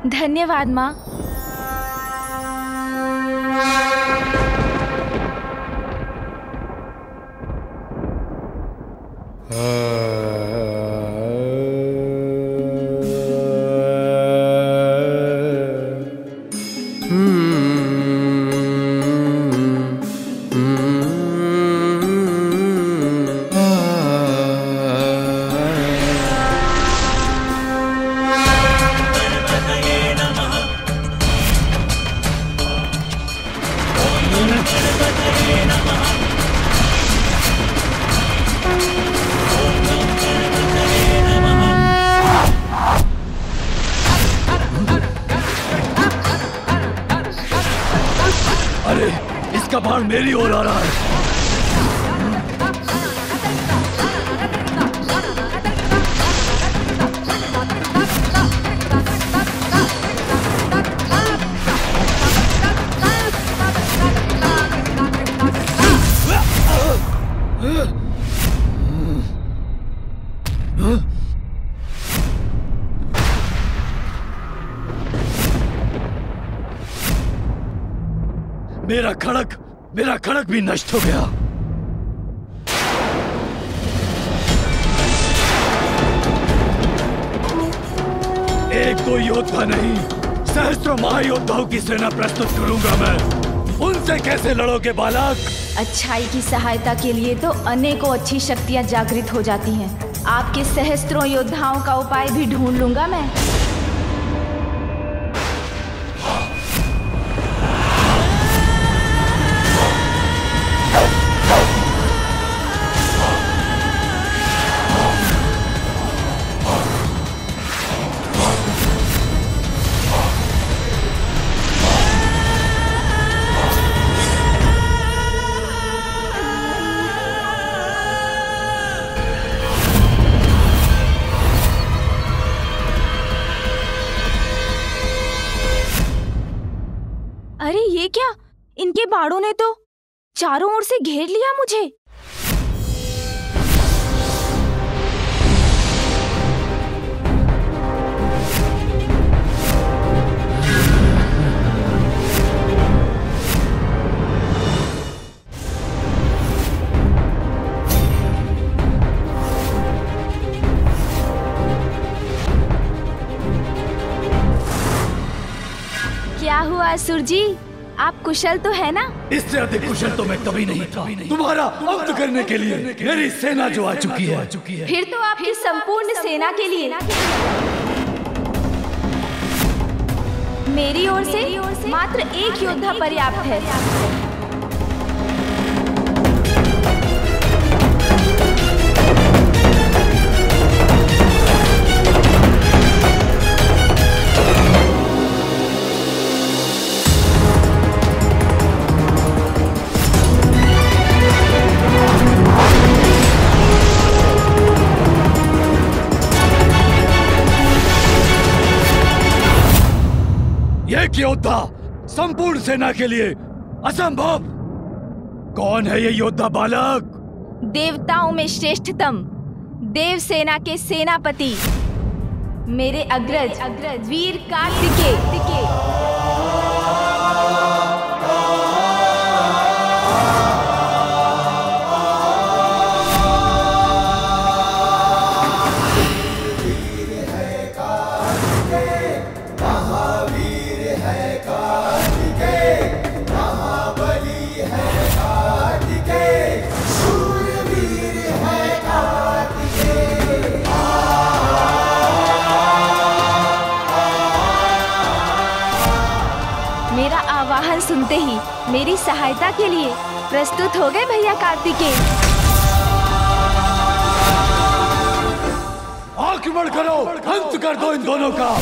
E: धन्यवाद माँ।
A: अरे इसका बाण मेरी ओर आ रहा है। मेरा खड़ग भी नष्ट हो गया। एक दो योद्धा नहीं, सहस्त्रों महायोद्धाओं की सेना प्रस्तुत करूंगा मैं। उनसे कैसे लड़ोगे बालक?
E: अच्छाई की सहायता के लिए तो अनेकों अच्छी शक्तियां जागृत हो जाती हैं। आपके सहस्त्रों योद्धाओं का उपाय भी ढूंढ लूंगा मैं। अरे ये क्या, इनके बाड़ों ने तो चारों ओर से घेर लिया मुझे। क्या हुआ असुर जी, आप कुशल तो है ना?
A: इससे अधिक कुशल तो मैं कभी नहीं था। तुम्हारा अंत करने के लिए मेरी सेना जो आ चुकी है।
E: फिर तो आपकी संपूर्ण सेना के लिए मेरी ओर से मात्र एक योद्धा पर्याप्त है।
A: एक योद्धा संपूर्ण सेना के लिए असंभव। कौन है ये योद्धा बालक?
E: देवताओं में श्रेष्ठतम देव सेना के सेनापति मेरे अग्रज वीर कार्तिकेय। मेरा आवाहन सुनते ही मेरी सहायता के लिए प्रस्तुत हो गए भैया कार्तिकेय।
A: आक्रमण करो, अंत कर दो इन दोनों का।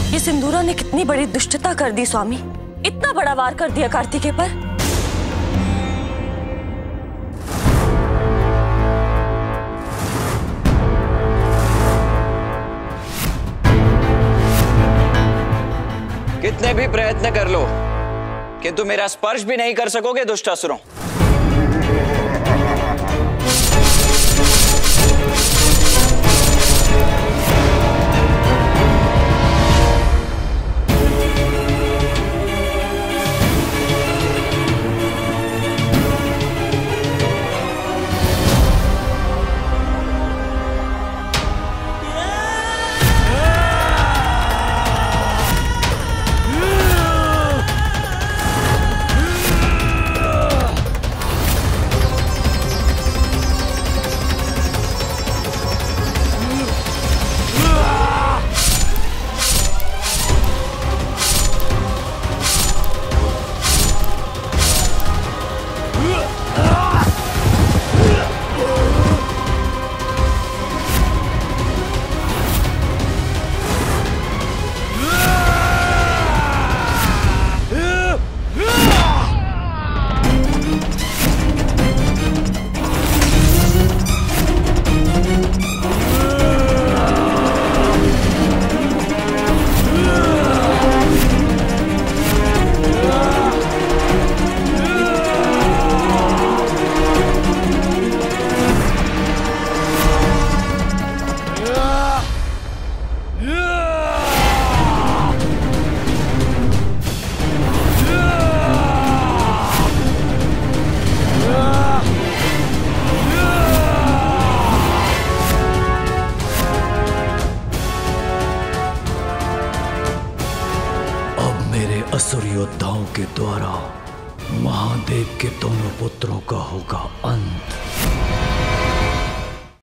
S: ये सिंदूरा ने कितनी बड़ी दुष्टता कर दी स्वामी, इतना बड़ा वार कर दिया कार्तिकेय पर।
G: कितने भी प्रयत्न कर लो किंतु मेरा स्पर्श भी नहीं कर सकोगे दुष्टासुरों।
C: असुर योद्धाओं के द्वारा महादेव के दोनों पुत्रों का होगा अंत।